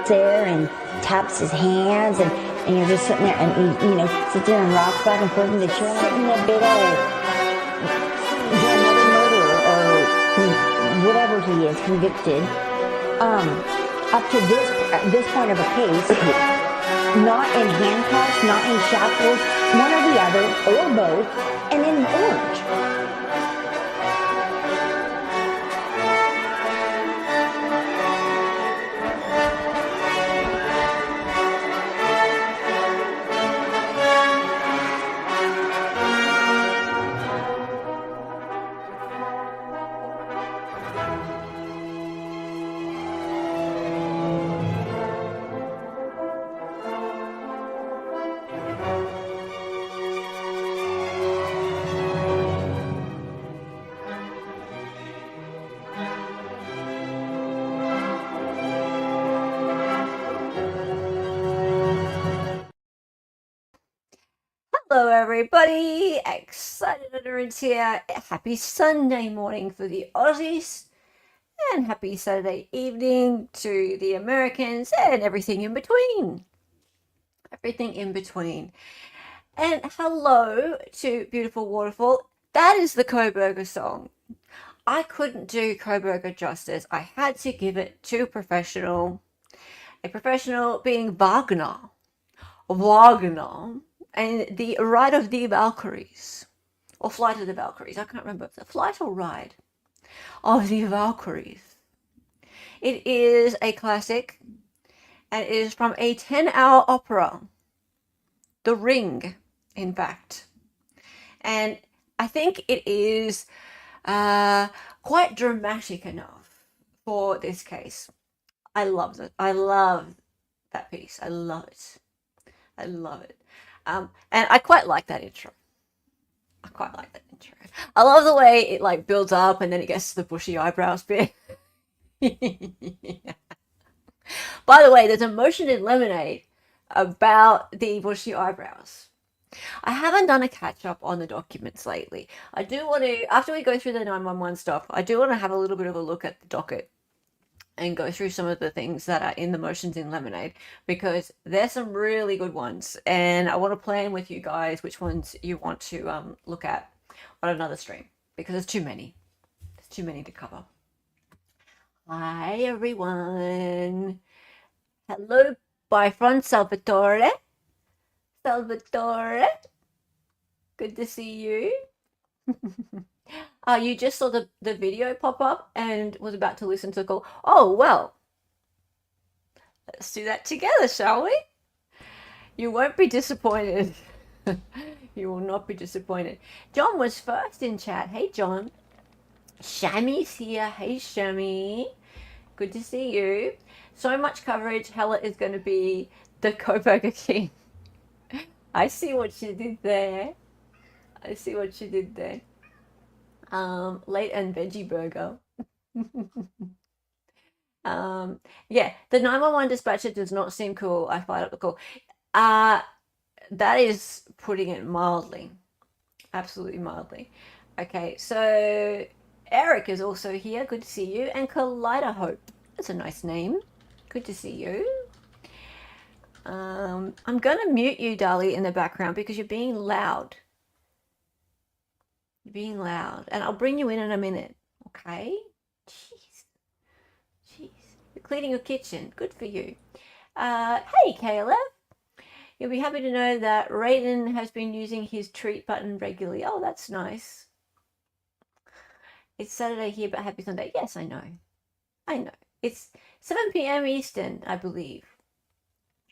there and taps his hands, and you're just sitting there, and he, sits there and rocks back and forth in the chair, sitting there big old another murderer or whatever he is, convicted. Up to this point of a case, not in handcuffs, not in shackles, one or the other, or both, and in orange. Hello everybody, excited Oddities here. Happy Sunday morning for the Aussies and happy Saturday evening to the Americans and everything in between. Everything in between. And hello to Beautiful Waterfall. That is the Kohberger song. I couldn't do Kohberger justice. I had to give it to a professional being Wagner. And the Ride of the Valkyries, or Flight of the Valkyries, I can't remember if it's a flight or ride of the Valkyries. It is a classic, and it is from a 10-hour opera, The Ring, in fact. And I think it is quite dramatic enough for this case. I love it. I love that piece. I love it. I love it. And I quite like that intro. I love the way it like builds up and then it gets to the bushy eyebrows bit. By the way, there's a motion in Lemonade about the bushy eyebrows. I haven't done a catch up on the documents lately. I do want to, after we go through the 911 stuff, I do want to have a little bit of a look at the docket and go through some of the things that are in the motions in Lemonade, because there's some really good ones, and I want to plan with you guys which ones you want to look at on another stream, because there's too many. There's too many to cover. Hi everyone. Hello, bye from Salvatore. Good to see you. You just saw the video pop up and was about to listen to the call. Oh, well, let's do that together, shall we? You won't be disappointed. You will not be disappointed. John was first in chat. Hey, John. Shammy's here. Hey, Shammy. Good to see you. So much coverage. Hella is going to be the Kohberger King. I see what you did there. Late and veggie burger. Yeah, the 911 dispatcher does not seem cool. I fired up the call. That is putting it mildly. Absolutely mildly. Okay, so Eric is also here. Good to see you. And Collider Hope. That's a nice name. Good to see you. I'm gonna mute you, Dali, in the background because you're being loud. And I'll bring you in a minute, okay? Jeez. You're cleaning your kitchen. Good for you. Hey, Caleb. You'll be happy to know that Raiden has been using his treat button regularly. Oh, that's nice. It's Saturday here, but happy Sunday. Yes, I know. It's 7 p.m. Eastern, I believe.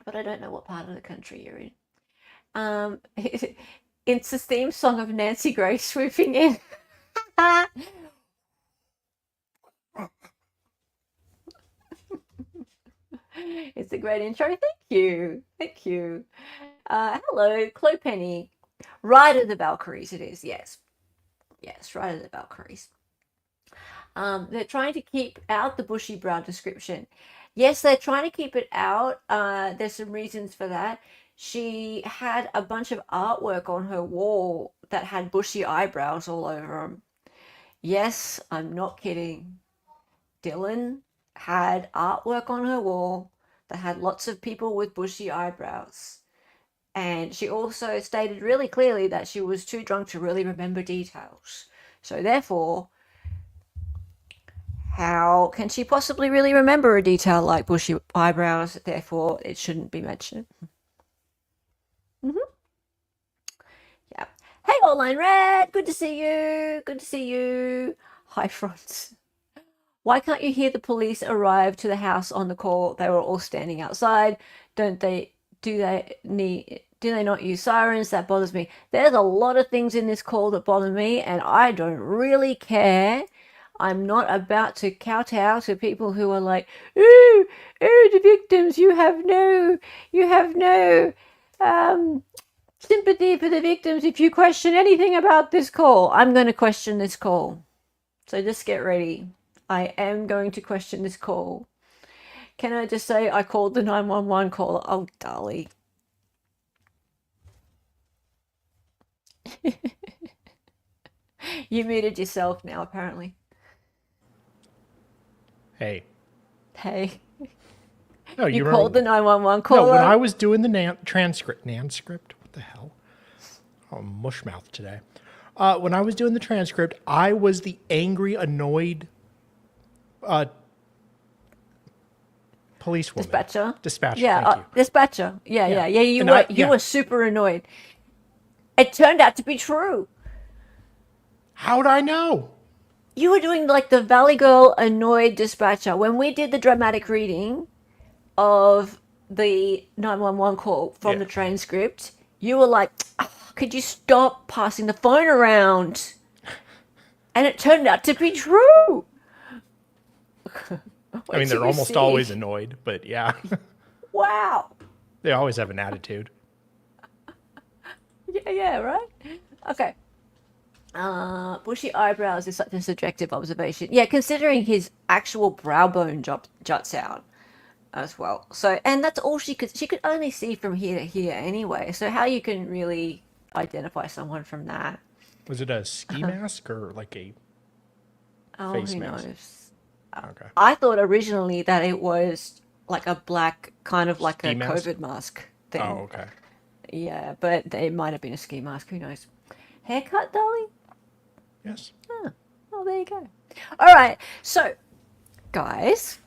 But I don't know what part of the country you're in. It's the theme song of Nancy Grace swooping in. It's a great intro. Thank you. Thank you. Hello, Chloe Penny. Ride of the Valkyries, it is. Yes. Yes, Ride of the Valkyries. They're trying to keep out the bushy brow description. Yes, they're trying to keep it out. There's some reasons for that. She had a bunch of artwork on her wall that had bushy eyebrows all over them. Yes, I'm not kidding. Dylan had artwork on her wall that had lots of people with bushy eyebrows. And she also stated really clearly that she was too drunk to really remember details. So therefore, how can she possibly really remember a detail like bushy eyebrows? Therefore, it shouldn't be mentioned. Yeah. Hey, Online Red. Good to see you. Good to see you. Hi, Franz. Why can't you hear the police arrive to the house on the call? They were all standing outside. Don't they? Do they not use sirens? That bothers me. There's a lot of things in this call that bother me, and I don't really care. I'm not about to kowtow to people who are like, ooh, the victims. You have no sympathy for the victims if you question anything about this call. I'm going to question this call. So just get ready. I am going to question this call. Can I just say I called the 911 caller? Oh, Dolly. You muted yourself now, apparently. Hey. Hey. No, you called the 911 caller? No, when I was doing the transcript, what the hell? Oh, mushmouth today. When I was doing the transcript, I was the angry, annoyed policewoman. Dispatcher. Yeah, thank you. Dispatcher. Yeah. You were super annoyed. It turned out to be true. How'd I know? You were doing like the Valley Girl annoyed dispatcher. When we did the dramatic reading of the 911 call from the transcript, you were like, oh, could you stop passing the phone around? And it turned out to be true. I mean, they're almost always annoyed, but yeah. Wow. They always have an attitude. Yeah, right? Okay. Bushy eyebrows is such a subjective observation. Yeah, considering his actual brow bone juts out as well. So, and that's all she could only see from here to here anyway. So how you can really identify someone from that? Was it a ski mask or like a face mask? Who knows? Okay. I thought originally that it was like a black, kind of like ski a mask? COVID mask thing. Oh, okay. Yeah, but it might have been a ski mask. Who knows? Haircut, Dolly? Yes. Oh, there you go. All right. So, guys,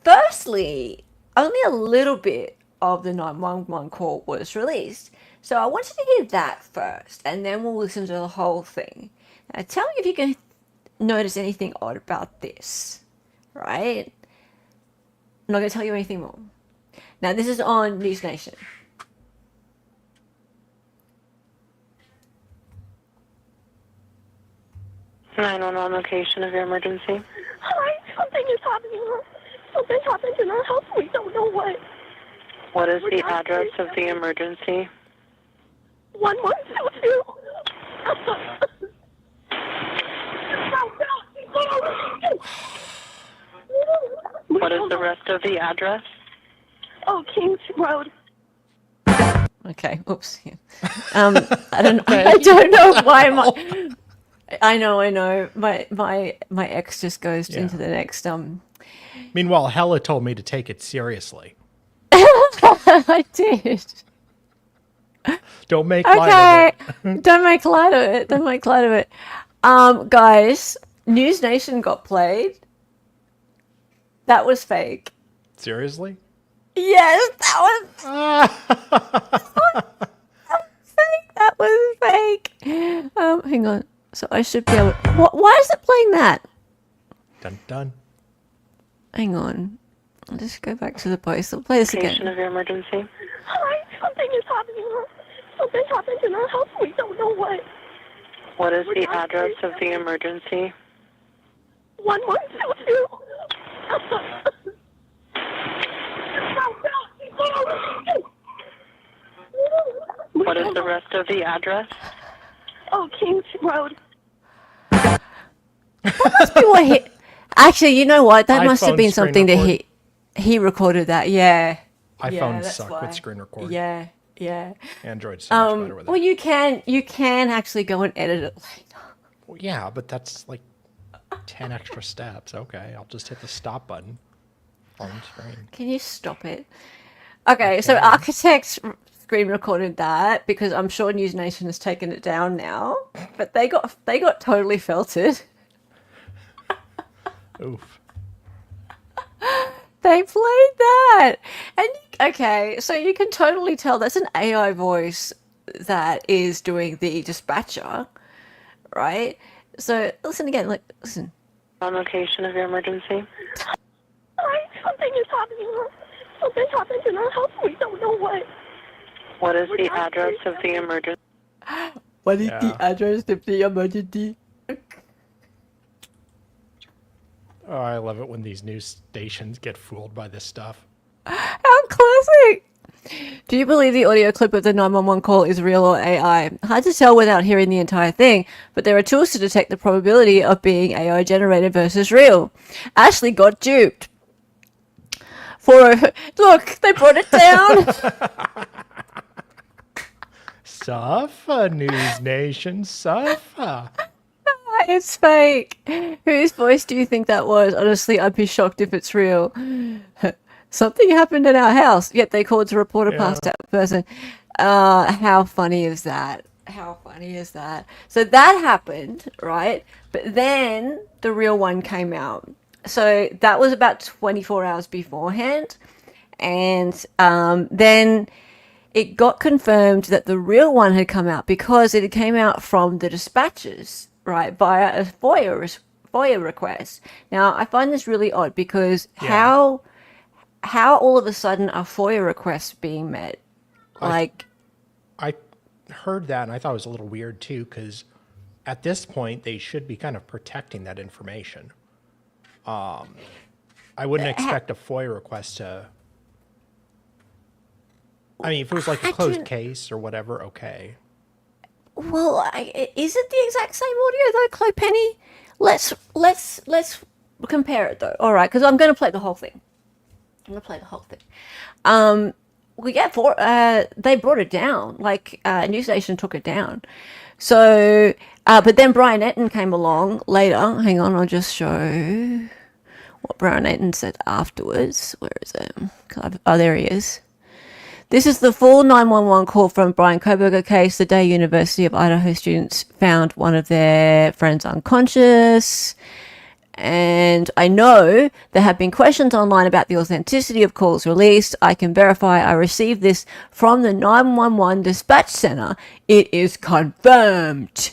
firstly, only a little bit of the 911 call was released. So I wanted to hear that first, and then we'll listen to the whole thing. Now, tell me if you can notice anything odd about this, right? I'm not going to tell you anything more. Now, this is on News Nation. 911 location of your emergency. Hi, something is happening. Something happened in our house. We don't know what. What is the address of the emergency? 1122. What is the rest of the address? Oh, Kings Road. Okay, oops. I don't know why I know. My ex just goes into the next Meanwhile, Hella told me to take it seriously. I did. Don't make light of it. Don't make light of it. Don't make light of it. Guys, News Nation got played. That was fake. Seriously? Yes, that was fake. Hang on. So I should be able. Why is it playing that? Dun dun. Hang on. I'll just go back to the post. I'll play this again. Location of your emergency. Hi, something is happening. Something happened in our house. We don't know what. What is the address of the emergency? 1122. What is the rest of the address? Oh, Kings Road. Must be what he. Actually, you know what? That must have iPhone been screen something that record. he recorded that. Yeah. iPhones Yeah, that's suck why. with screen record. Yeah. Yeah. Android's so much better with Well, it. you can actually go and edit it later. Well, yeah, but that's like 10 extra steps. Okay, I'll just hit the stop button on screen. Can you stop it? Okay, so Architects screen recorded that because I'm sure News Nation has taken it down now, but they got totally felted. Oof. They played that, and okay, so you can totally tell that's an AI voice that is doing the dispatcher, right? So listen again, like listen. On location of your emergency? Something is happening. Something happened in our house. We don't know what. What is the address of the emergency? What is Yeah. address of the emergency? Oh, I love it when these news stations get fooled by this stuff. How classic! Do you believe the audio clip of the 911 call is real or AI? Hard to tell without hearing the entire thing, but there are tools to detect the probability of being AI generated versus real. Ashley got duped. Look, they brought it down. Suffer, News Nation, suffer. It's fake. Whose voice do you think that was? Honestly, I'd be shocked if it's real. Something happened in our house, yet they called to report a passed out person. How funny is that? How funny is that? So that happened, right? But then the real one came out. So that was about 24 hours beforehand. And then it got confirmed that the real one had come out because it came out from the dispatchers, right, via a FOIA request. Now, I find this really odd because how all of a sudden are FOIA requests being met? Like, I heard that and I thought it was a little weird too, because at this point they should be kind of protecting that information. I wouldn't expect a FOIA request to. I mean, if it was like a closed case or whatever, okay. well, is it the exact same audio though, Chloe Penny? Let's compare it though. All right, because I'm going to play the whole thing. They brought it down. Like, News Nation took it down. So, but then Brian Etten came along later. Hang on, I'll just show what Brian Etten said afterwards. Where is it? Oh, there he is. This is the full 911 call from Brian Kohberger case. The day University of Idaho students found one of their friends unconscious. And I know there have been questions online about the authenticity of calls released. I can verify I received this from the 911 dispatch center. It is confirmed.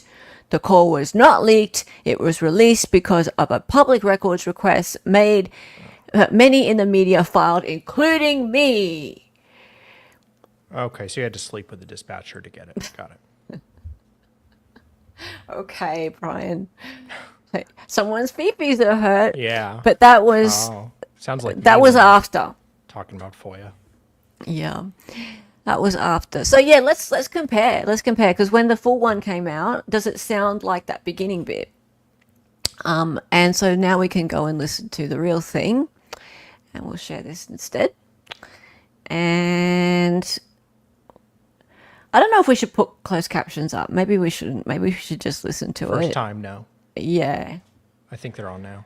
The call was not leaked. It was released because of a public records request made. Many in the media filed, including me. Okay, so you had to sleep with the dispatcher to get it. Got it. Okay, Brian. Someone's feefies are hurt. Yeah. But that was Sounds like that me was when I'm after. talking about FOIA. Yeah. That was after. So yeah, let's compare. Let's compare because when the full one came out, does it sound like that beginning bit? And so now we can go and listen to the real thing, and we'll share this instead. And I don't know if we should put closed captions up. Maybe we shouldn't. Maybe we should just listen to it. First time, no. Yeah. I think they're on now.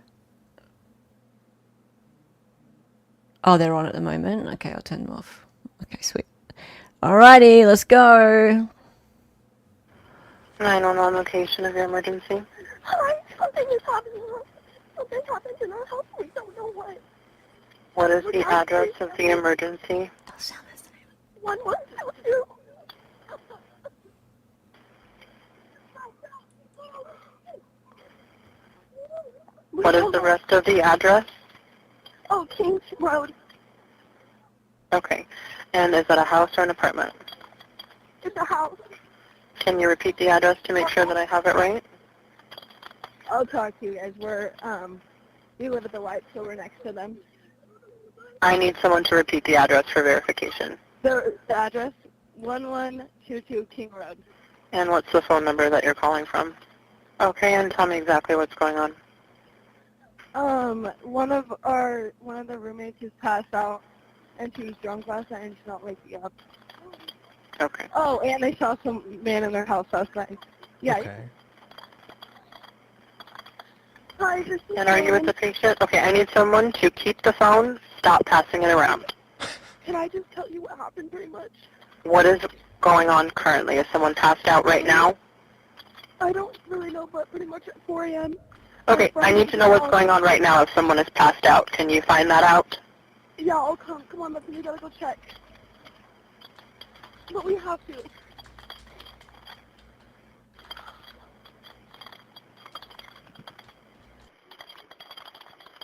Oh, they're on at the moment. Okay, I'll turn them off. Okay, sweet. Alrighty, let's go. 911 location of your emergency? Hi, something is happening. Something happened in our house. We don't know what. What is the address of the emergency? 1122. What is the rest of the address? Oh, Kings Road. Okay. And is that a house or an apartment? It's a house. Can you repeat the address to make sure that I have it right? I'll talk to you guys. We're We live at the White, so we're next to them. I need someone to repeat the address for verification. The address, 1122 King Road. And what's the phone number that you're calling from? Okay, and tell me exactly what's going on. One of the roommates is passed out, and she was drunk last night, and she's not waking up. Okay. Oh, and they saw some man in their house last night. Yeah. Okay. Hi, this is And are you with the patient? Okay, I need someone to keep the phone, stop passing it around. Can I just tell you what happened pretty much? What is going on currently? Is someone passed out right now? I don't really know, but pretty much at 4 a.m. Okay, I need to know what's going on right now if someone is passed out. Can you find that out? Yeah, I'll come. Come on, Bethany, we gotta go check. But we have to.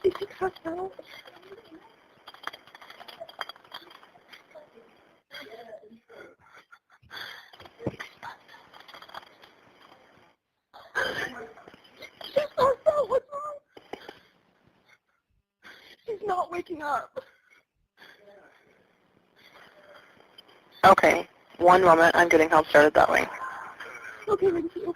Is she passed out? She's passed out. What's wrong? She's not waking up. Okay, one moment. I'm getting help started that way. Okay, thank you.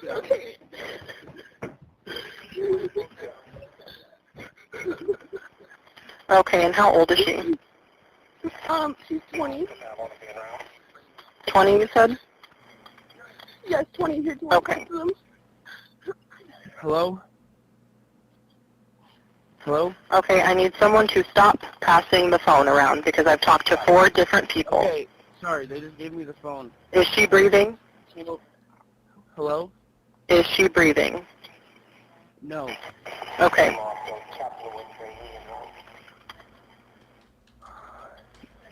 Okay. Okay, and how old is she? She's 20. 20, you said? Yes, 20 here. Do you want to Okay. talk to them? Hello? Hello? Okay, I need someone to stop passing the phone around because I've talked to 4 different people. Okay, sorry, they just gave me the phone. Is she breathing? Hello? Is she breathing? No. Okay.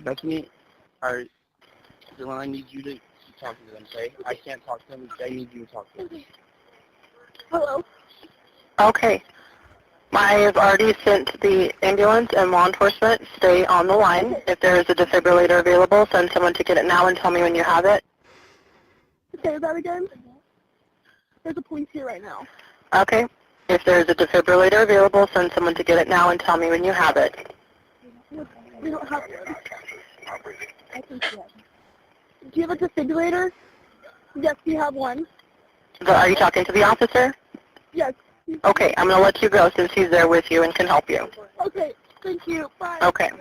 Bethany, Dylan, I need you to keep talking to them, okay? I can't talk to them. I need you to talk to them. Hello? Okay. I have already sent the ambulance and law enforcement. Stay on the line. If there is a defibrillator available, send someone to get it now and tell me when you have it. Say that again? There's a police here right now. Okay. If there is a defibrillator available, send someone to get it now and tell me when you have it. We don't have one. I think yes. Do you have a defibrillator? Yes, we have one. Are you talking to the officer? Yes. Okay, I'm going to let you go since he's there with you and can help you. Okay, thank you. Bye. Okay.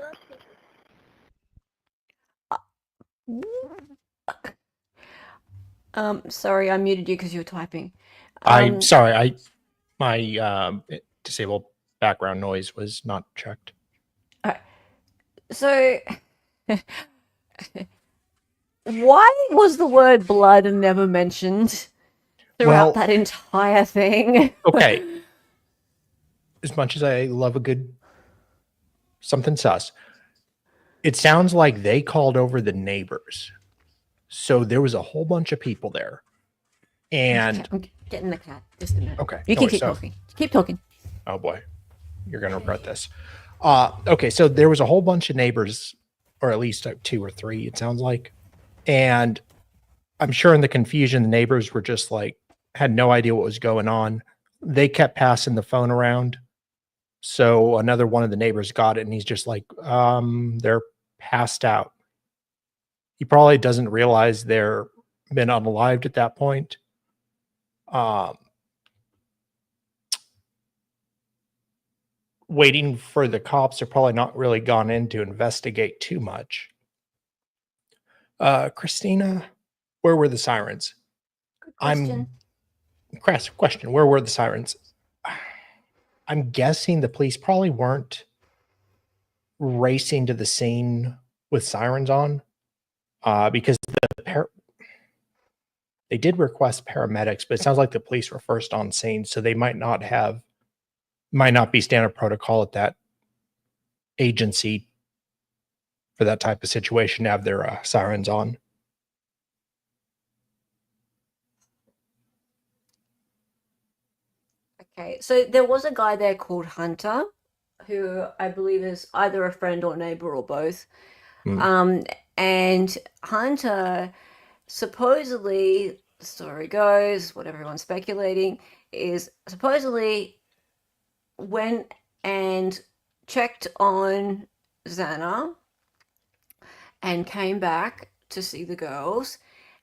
Sorry, I muted you because you were typing. I'm sorry. My disabled background noise was not checked. So, why was the word blood never mentioned throughout that entire thing? Okay. As much as I love a good something sus, it sounds like they called over the neighbors. So there was a whole bunch of people there. And I'm getting the cat. Just a minute. Okay. You No can worries. keep talking. Keep talking. oh boy, you're going to regret this. Okay. So there was a whole bunch of neighbors, or at least 2 or 3, it sounds like. And I'm sure in the confusion, the neighbors were just like, had no idea what was going on. They kept passing the phone around. So another one of the neighbors got it and he's just like, they're passed out. He probably doesn't realize they're been unalived at that point. Waiting for the cops are probably not really gone in to investigate too much. Christina, where were the sirens? Good question. Question. Where were the sirens? I'm guessing the police probably weren't racing to the scene with sirens on, because They did request paramedics, but it sounds like the police were first on scene, so they might not be standard protocol at that agency for that type of situation to have their sirens on. Okay, so there was a guy there called Hunter, who I believe is either a friend or neighbor or both. And Hunter supposedly, the story goes, what everyone's speculating, is supposedly went and checked on Xana and came back to see the girls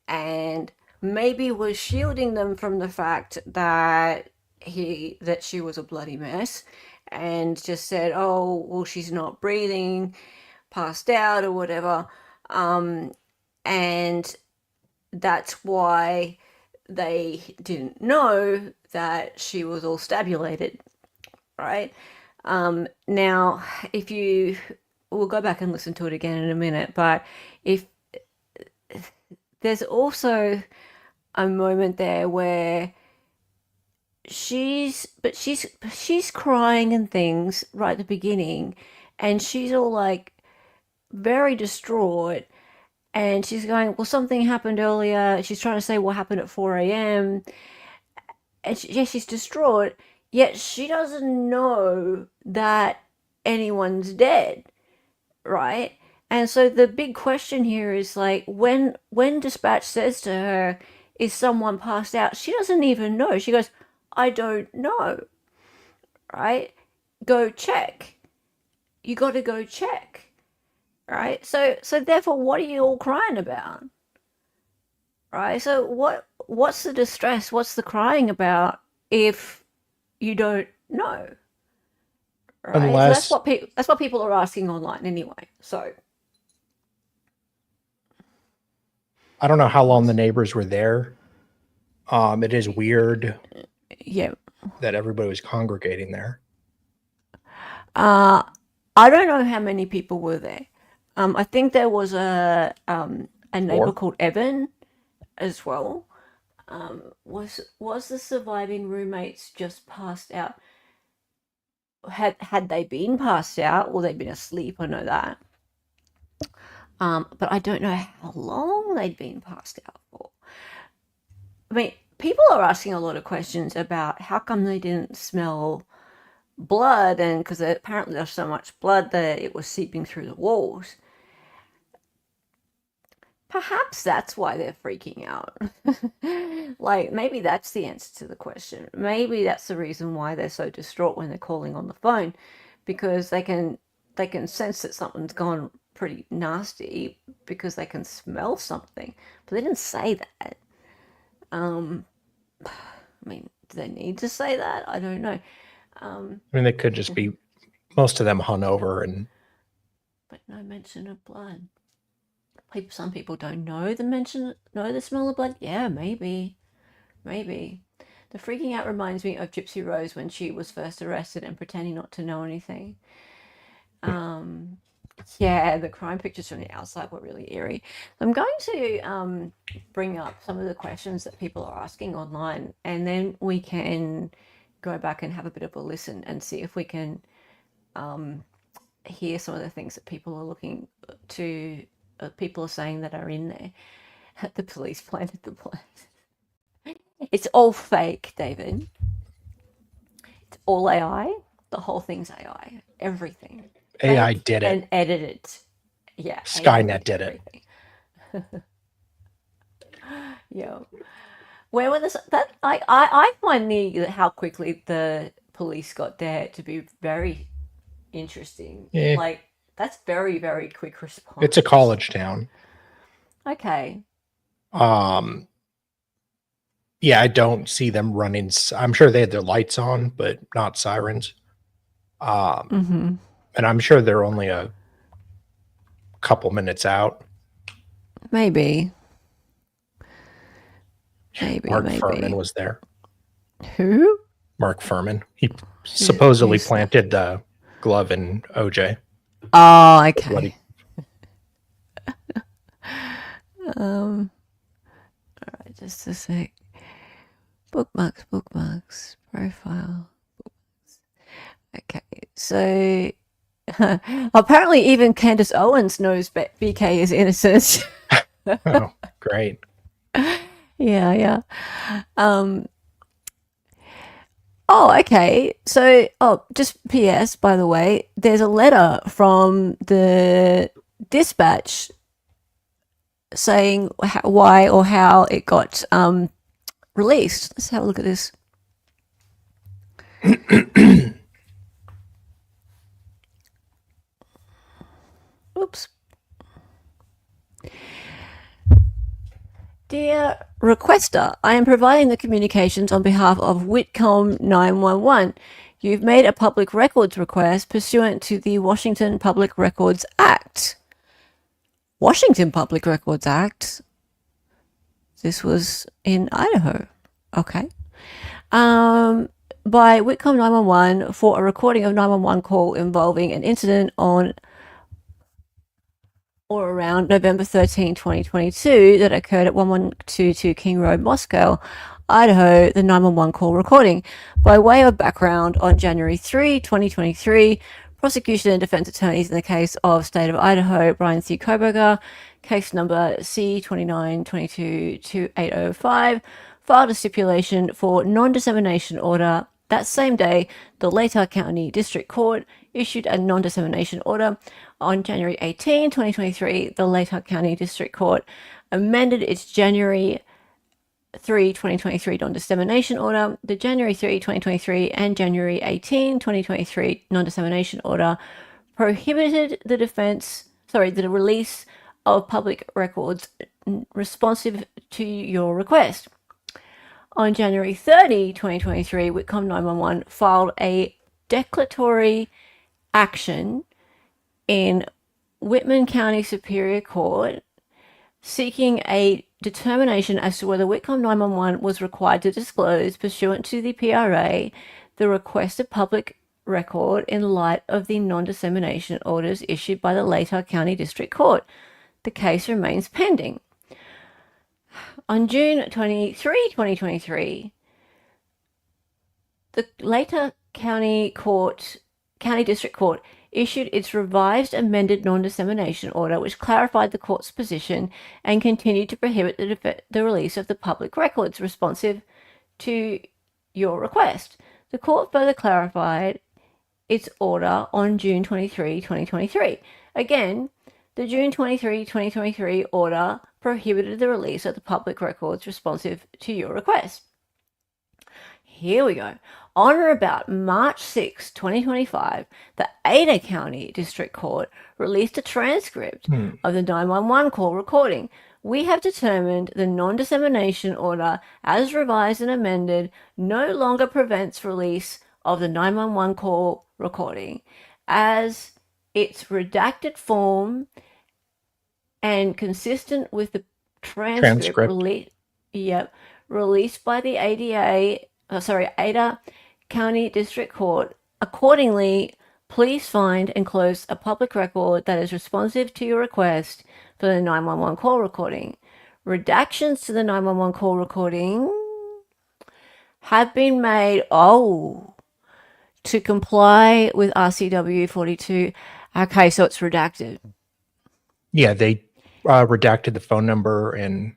and maybe was shielding them from the fact that she was a bloody mess, and just said, oh well, she's not breathing, passed out or whatever, and that's why they didn't know that she was all stabulated, right? Now, if we'll go back and listen to it again in a minute, but if there's also a moment there where she's crying and things right at the beginning, and she's all like very distraught, and she's going, well, something happened earlier. She's trying to say what happened at 4 a.m. and she's distraught, yet she doesn't know that anyone's dead, right? And so the big question here is like, when dispatch says to her, is someone passed out, she doesn't even know. She goes, I don't know, right? Go check. You got to go check, right? So therefore, what are you all crying about, right? So what's the distress? What's the crying about if you don't know, right? Unless, so that's what people are asking online anyway. So I don't know how long the neighbors were there. It is weird yeah, that everybody was congregating there. I don't know how many people were there. I think there was a neighbor called Evan as well. Was the surviving roommates just passed out? Had they been passed out, or they'd been asleep? I know that. But I don't know how long they'd been passed out for. I mean, people are asking a lot of questions about how come they didn't smell blood, and because apparently there's so much blood that it was seeping through the walls. Perhaps that's why they're freaking out. Like, maybe that's the answer to the question. Maybe that's the reason why they're so distraught when they're calling on the phone, because they can sense that something's gone pretty nasty because they can smell something, but they didn't say that. I mean, do they need to say that? I don't know. I mean, they could just be, most of them hungover, but no mention of blood. Some people don't know the smell of blood. Yeah, maybe. The freaking out reminds me of Gypsy Rose when she was first arrested and pretending not to know anything. Yeah, the crime pictures from the outside were really eerie. I'm going to bring up some of the questions that people are asking online, and then we can go back and have a bit of a listen and see if we can hear some of the things that people are looking to. People are saying that are in there. The police planted the plan. It's all fake, David. It's all AI. The whole thing's AI. Everything. AI did it. And edited. Yeah. Skynet did it. Yeah. Where were I find how quickly the police got there to be very interesting. Yeah. Like, that's very, very quick response. It's a college town. Okay. Yeah, I don't see them running. I'm sure they had their lights on, but not sirens. And I'm sure they're only a couple minutes out. Maybe. Mark Furman was there. Who? Mark Furman. He supposedly planted the glove in OJ. Oh, okay. All right. Just a sec. Bookmarks, profile. Okay, so apparently even Candace Owens knows BK is innocent. Oh, great. Yeah. Okay. So, just PS, by the way, there's a letter from the dispatch saying why or how it got released. Let's have a look at this. Oops. Dear requester, I am providing the communications on behalf of Whitcomb 911. You've made a public records request pursuant to the Washington Public Records Act. Washington Public Records Act? This was in Idaho. Okay. By Whitcomb 911 for a recording of 911 call involving an incident on or around November 13, 2022 that occurred at 1122 King Road, Moscow, Idaho, the 911 call recording. By way of background, on January 3, 2023, prosecution and defense attorneys in the case of State of Idaho, Brian C. Kohberger, case number C29222805, filed a stipulation for non-dissemination order. That same day, the Latah County District Court issued a non-dissemination order. On January 18, 2023, the Latah County District Court amended its January 3, 2023 non-dissemination order. The January 3, 2023 and January 18, 2023 non-dissemination order prohibited the release of public records responsive to your request. On January 30, 2023, Whitcomb 911 filed a declaratory action in Whitman County Superior Court seeking a determination as to whether Whitcomb 911 was required to disclose, pursuant to the PRA, the requested public record in light of the non-dissemination orders issued by the Latah County District Court. The case remains pending. On June 23, 2023, the Latah County District Court issued its revised amended non-dissemination order, which clarified the court's position and continued to prohibit the release of the public records responsive to your request. The court further clarified its order on June 23, 2023. Again, the June 23, 2023 order prohibited the release of the public records responsive to your request. Here we go. On or about March 6, 2025, the Ada County District Court released a transcript of the 911 call recording. We have determined the non-dissemination order, as revised and amended, no longer prevents release of the 911 call recording, as its redacted form and consistent with the transcript. Released by the Ada County District Court. Accordingly, please find and close a public record that is responsive to your request for the 911 call recording. Redactions to the 911 call recording have been made to comply with RCW 42. Okay, so it's redacted. Yeah, they redacted the phone number and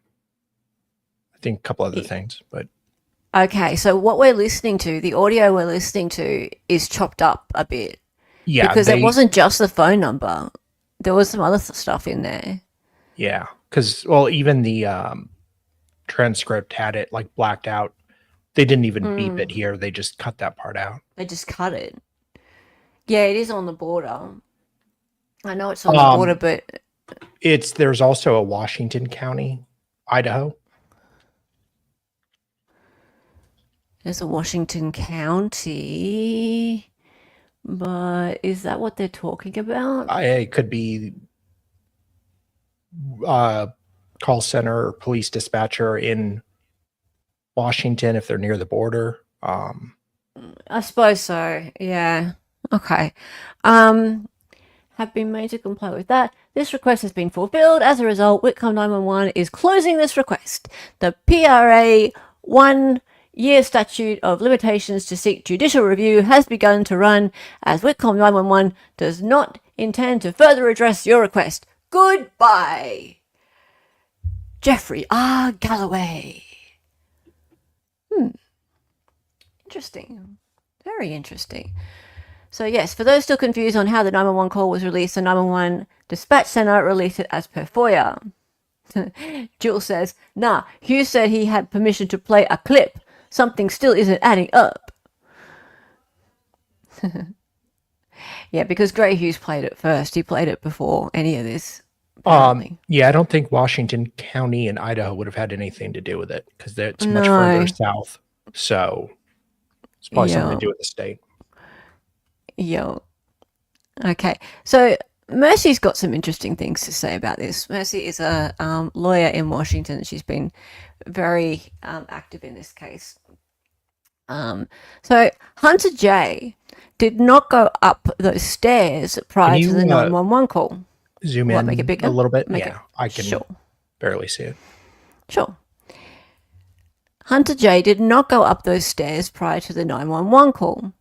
I think a couple other things, but okay, so what we're listening to, the audio we're listening to, is chopped up a bit. yeah, because it wasn't just the phone number. There was some other stuff in there. Yeah, because even the transcript had it like blacked out. They didn't even beep it here. They just cut that part out. They just cut it. Yeah, it is on the border. I know it's on the border, but there's also a Washington County, Idaho. There's a Washington County, but is that what they're talking about? It could be call center or police dispatcher in Washington if they're near the border. I suppose so. Yeah. Okay. have been made to comply with that. This request has been fulfilled. As a result, Whitcomb 911 is closing this request. The PRA 1-year statute of limitations to seek judicial review has begun to run, as Whitcomb 911 does not intend to further address your request. Goodbye. Jeffrey R. Galloway. Interesting. Very interesting. So yes, for those still confused on how the 911 call was released, the 911 dispatch center released it as per FOIA. Jill says, nah, Hughes said he had permission to play a clip. Something still isn't adding up. Yeah, because Gray Hughes played it first. He played it before any of this. Apparently. Yeah, I don't think Washington County and Idaho would have had anything to do with it because it's much further south. So it's probably something to do with the state. Yo. Okay. So Mercy's got some interesting things to say about this. Mercy is a lawyer in Washington. She's been very active in this case. So Hunter J did not go up those stairs prior to the 911 call. Zoom in make it bigger? a little bit? Make yeah, it, I can barely see it. Sure. Hunter J did not go up those stairs prior to the 911 call.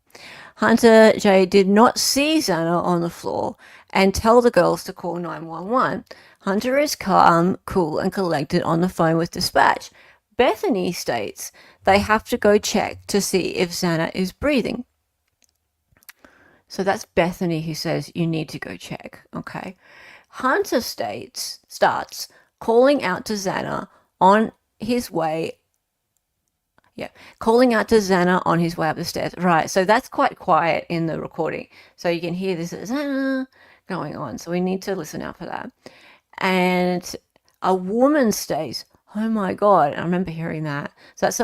Hunter J did not see Xana on the floor and tell the girls to call 911. Hunter is calm, cool, and collected on the phone with dispatch. Bethany states they have to go check to see if Xana is breathing. So that's Bethany who says you need to go check. Okay. Hunter starts calling out to Xana on his way. Yeah, calling out to Xana on his way up the stairs. Right, so that's quite quiet in the recording. So you can hear this Xana going on. So we need to listen out for that. And a woman states, oh my God, I remember hearing that. So that's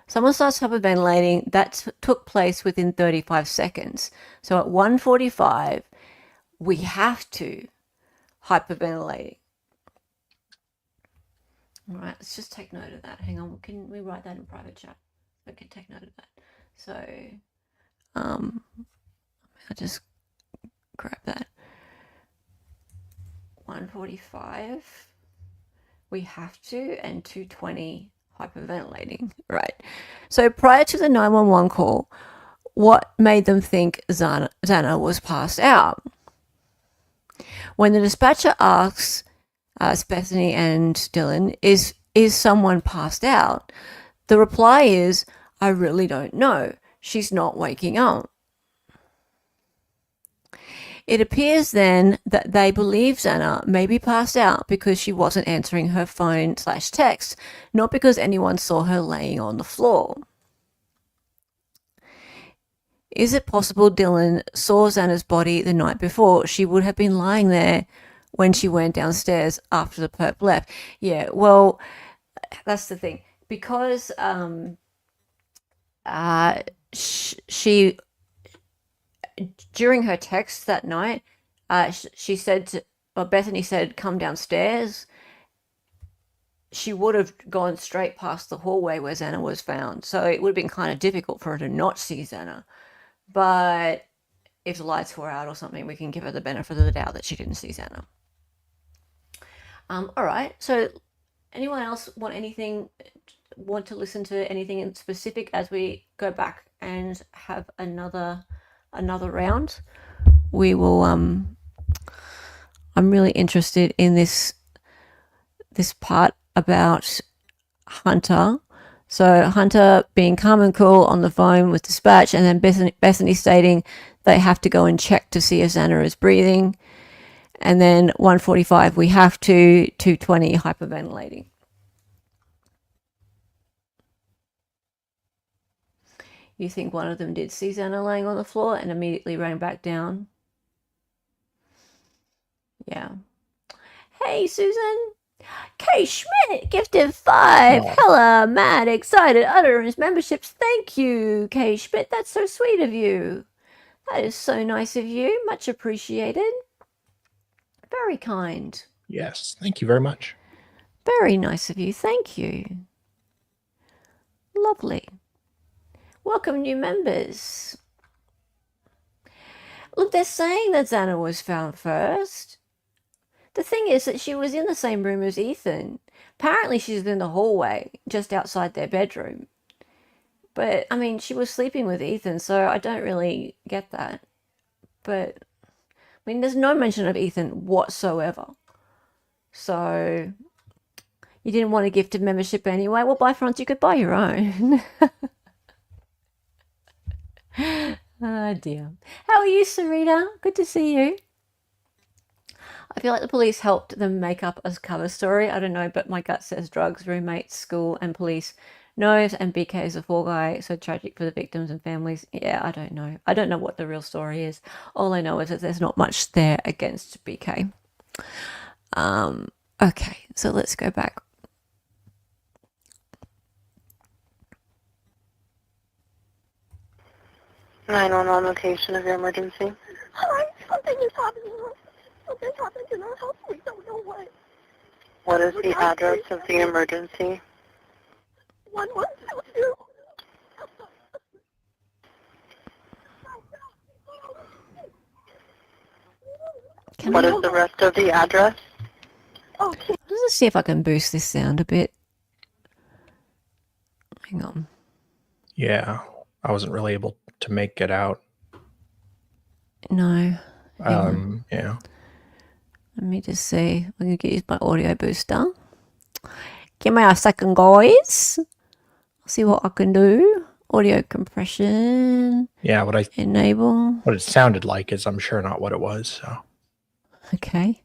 someone starts hyperventilating. That took place within 35 seconds. So at 1:45, we have to hyperventilate. All right, let's just take note of that. Hang on, can we write that in private chat? I can take note of that. So, I'll just grab that. 1:45, we have to, and 2:20, hyperventilating. Right. So prior to the 911 call, what made them think Xana was passed out? When the dispatcher asks Bethany and Dylan, is someone passed out? The reply is, I really don't know. She's not waking up. It appears then that they believe Xana may be passed out because she wasn't answering her phone/text, not because anyone saw her laying on the floor. Is it possible Dylan saw Xana's body the night before? She would have been lying there when she went downstairs after the perp left. Yeah, well, that's the thing. Because she, during her text that night, she said, Bethany said, come downstairs. She would have gone straight past the hallway where Xana was found. So it would have been kind of difficult for her to not see Xana. But if the lights were out or something, we can give her the benefit of the doubt that she didn't see Xana. All right. So anyone else want to listen to anything in specific as we go back and have another round? We will. I'm really interested in this part about Hunter. So Hunter being calm and cool on the phone with dispatch, and then Bethany stating they have to go and check to see if Xana is breathing. And then 1:45, we have to, 2:20, hyperventilating. You think one of them did see Xana laying on the floor and immediately ran back down? Yeah. Hey, Susan. Kay Schmidt, gifted 5. Oh. Hello, mad, excited, utterance memberships. Thank you, Kay Schmidt. That's so sweet of you. That is so nice of you. Much appreciated. Very kind. Yes, thank you very much. Very nice of you. Thank you. Lovely. Welcome, new members. Look, they're saying that Xana was found first. The thing is that she was in the same room as Ethan. Apparently, she's in the hallway, just outside their bedroom. But, I mean, she was sleeping with Ethan, so I don't really get that. But, I mean, there's no mention of Ethan whatsoever. So, you didn't want a gifted membership anyway? Well, by France, you could buy your own. Oh, dear. How are you, Sarita? Good to see you. I feel like the police helped them make up a cover story. I don't know, but my gut says drugs, roommates, school, and police knows, and BK is a fall guy, so tragic for the victims and families. Yeah, I don't know. I don't know what the real story is. All I know is that there's not much there against BK. Okay, so let's go back. Nine on location of your emergency. Hi, something is happening. Something happened in our house. We don't know what. What is the address of the emergency? 1122. What is the rest of the address? Okay. Let's see if I can boost this sound a bit. Hang on. Yeah, I wasn't really able to make it out. No. Yeah. Let me just see. I'm going to use my audio booster. Give me a second, guys. See what I can do. Audio compression. Yeah, Enable. what it sounded like is I'm sure not what it was. So Okay.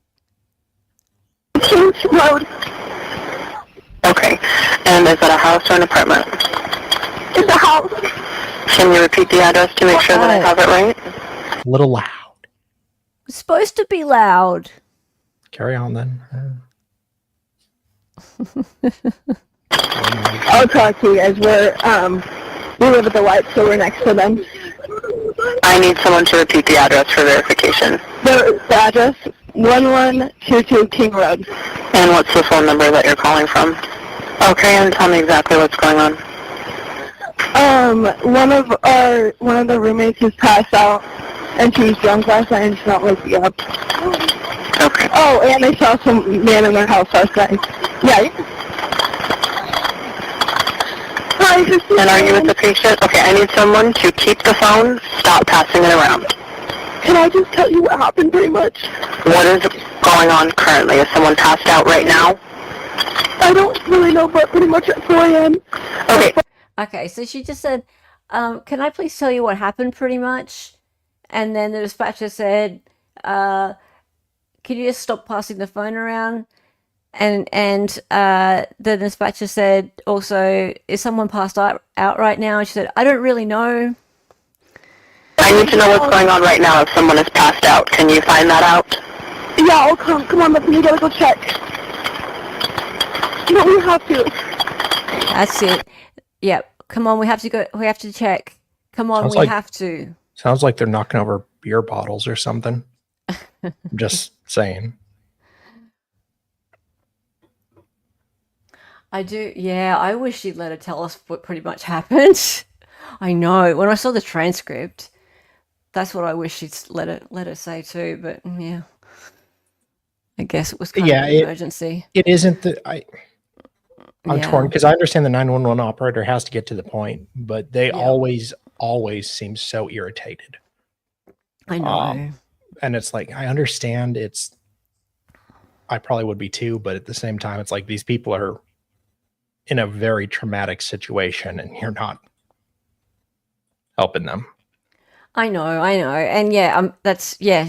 Kings Road. Okay. And is that a house or an apartment? It's a house. Can you repeat the address to make sure that I have it right? a little loud. It's supposed to be loud. Carry on then. I'll talk to you guys. We live at the White, so we're next to them. I need someone to repeat the address for verification. The address, 1122 King Road. And what's the phone number that you're calling from? Okay, and tell me exactly what's going on. One of the roommates has passed out, and she was drunk last night and she's not waking up. Okay. Oh, and they saw some man in their house last night. Yeah. Hi, And are you with the patient? Okay, I need someone to keep the phone, stop passing it around. Can I just tell you what happened pretty much? What is going on currently? Is someone passed out right now? I don't really know, but pretty much at 4 a.m. Okay. Okay, so she just said, can I please tell you what happened pretty much? And then the dispatcher said, could you just stop passing the phone around? And the dispatcher said also, is someone passed out right now? And she said, I don't really know. I need to know what's going on right now if someone is passed out. Can you find that out? Yeah, I'll come. Come on, we gotta go check. No, we have to. That's it. Yep. Come on, we have to go. We have to check. Come on, Sounds we like- have to. Sounds like they're knocking over beer bottles or something. I'm just saying. I do. Yeah, I wish she'd let her tell us what pretty much happened. I know. When I saw the transcript, that's what I wish she'd let her say too. But yeah, I guess it was kind of an emergency. It isn't I'm Yeah. torn because I understand the 911 operator has to get to the point, but they Yeah. always seem so irritated. I know. And it's like, I understand I probably would be too, but at the same time, it's like these people are in a very traumatic situation and you're not helping them. I know. And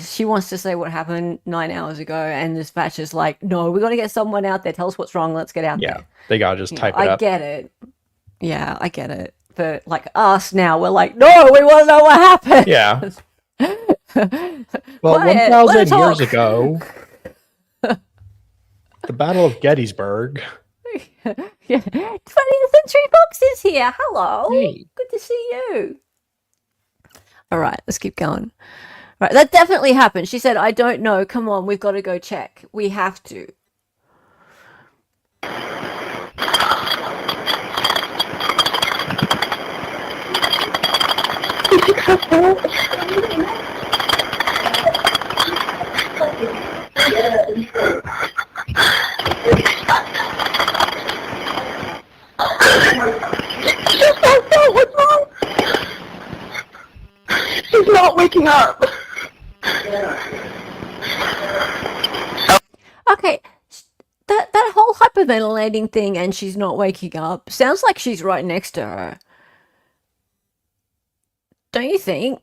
she wants to say what happened 9 hours ago, and the dispatcher's like, no, we got to get someone out there. Tell us what's wrong. Let's get out Yeah. there. They got to just type it I up. get it. Yeah, I get it. But like us now, we're like, no, we want to know what happened. Yeah. Well, Quiet, 1,000 let her years talk. ago, the Battle of Gettysburg. Yeah. 20th Century Fox is here. Hello. Hey. Good to see you. All right, let's keep going. Right, that definitely happened. She said, I don't know. Come on, we've got to go check. We have to. waking up. Okay, that whole hyperventilating thing and she's not waking up sounds like she's right next to her. Don't you think?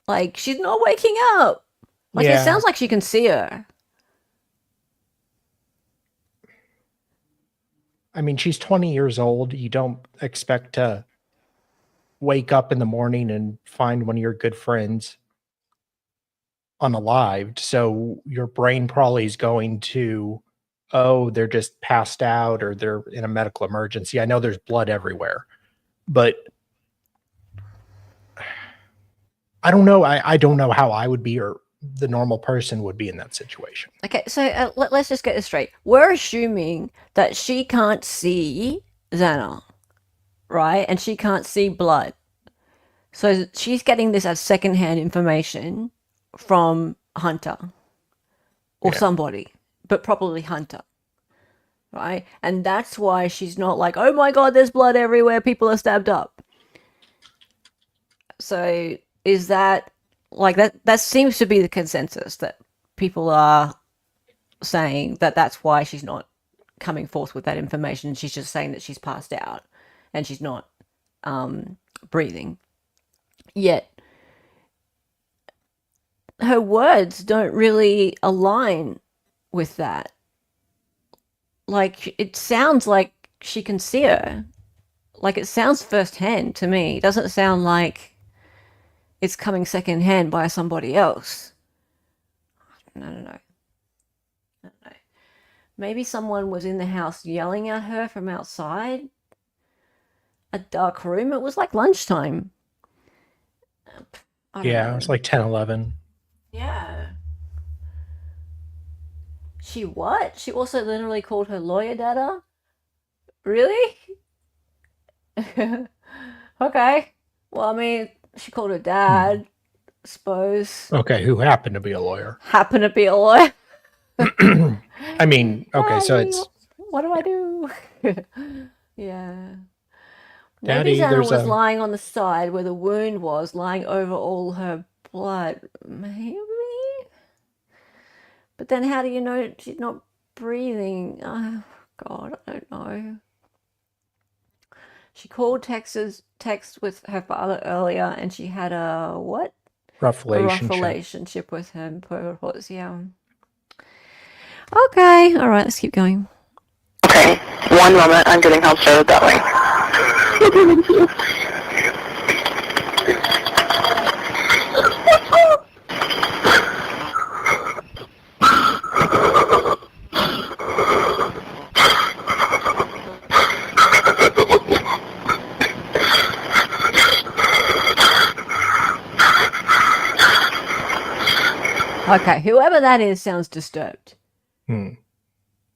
Like, she's not waking up. Like, Yeah. it sounds like she can see her. I mean, she's 20 years old. You don't expect to wake up in the morning and find one of your good friends unalived. So your brain probably is going to, oh, they're just passed out or they're in a medical emergency. I know there's blood everywhere, but I don't know. I don't know how I would be or the normal person would be in that situation. Okay, so let's just get this straight. We're assuming that she can't see Xana, right? And she can't see blood. So she's getting this as secondhand information from Hunter or Yeah. somebody, but probably Hunter, right? And that's why she's not like, oh my god, there's blood everywhere, people are stabbed up. So is that like that seems to be the consensus, that people are saying that that's why she's not coming forth with that information. She's just saying that she's passed out and she's not breathing. Yet her words don't really align with that. Like, it sounds like she can see her. Like, it sounds firsthand to me. It doesn't sound like it's coming secondhand by somebody else. I don't know. Maybe someone was in the house yelling at her from outside. A dark room. It was like lunchtime. I don't Yeah, know. it's like 10, 11. Yeah. She what? She also literally called her lawyer dada? Really? Okay. Well, I mean, she called her dad, I suppose. Okay, who happened to be a lawyer? Happened to be a lawyer. I mean, okay, so Daddy, it's what do I do? Yeah. Daddy, Maybe Xana there's was a- lying on the side where the wound was, lying over all her blood. Maybe? But then how do you know she's not breathing? Oh, God, I don't know. She called text with her father earlier, and she had a what? rough A rough relationship. relationship with him. Yeah. Okay, all right, let's keep going. Okay, one moment. I'm getting help started that way. Okay, whoever that is sounds disturbed. Hmm.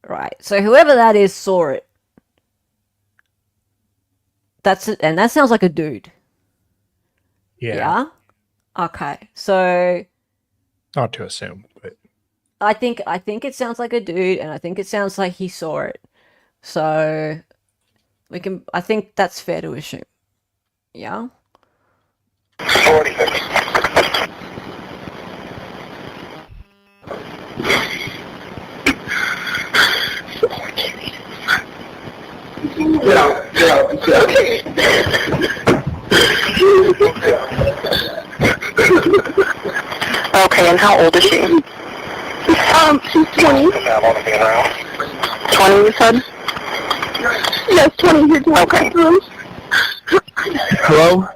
Right. So whoever that is saw it. That's it, and that sounds like a dude. Yeah, Yeah? Okay. So not to assume, but I think it sounds like a dude, and I think it sounds like he saw it. So I think that's fair to assume. Yeah? Okay, and how old is she? She's 20. 20, you said? Yes, 20 here to Okay. room. Hello?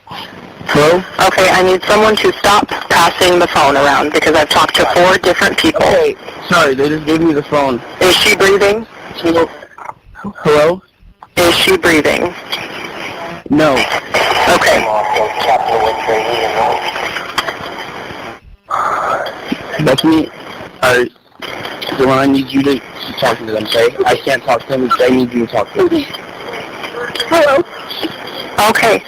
Hello? Okay, I need someone to stop passing the phone around because I've talked to 4 different people. Okay, sorry, they just gave me the phone. Is she breathing? Hello? Is she breathing? No. Okay. That's me. Alright. Dylan, I need you to keep talking to them, okay? I can't talk to them, I need you to talk to them. Hello. Okay.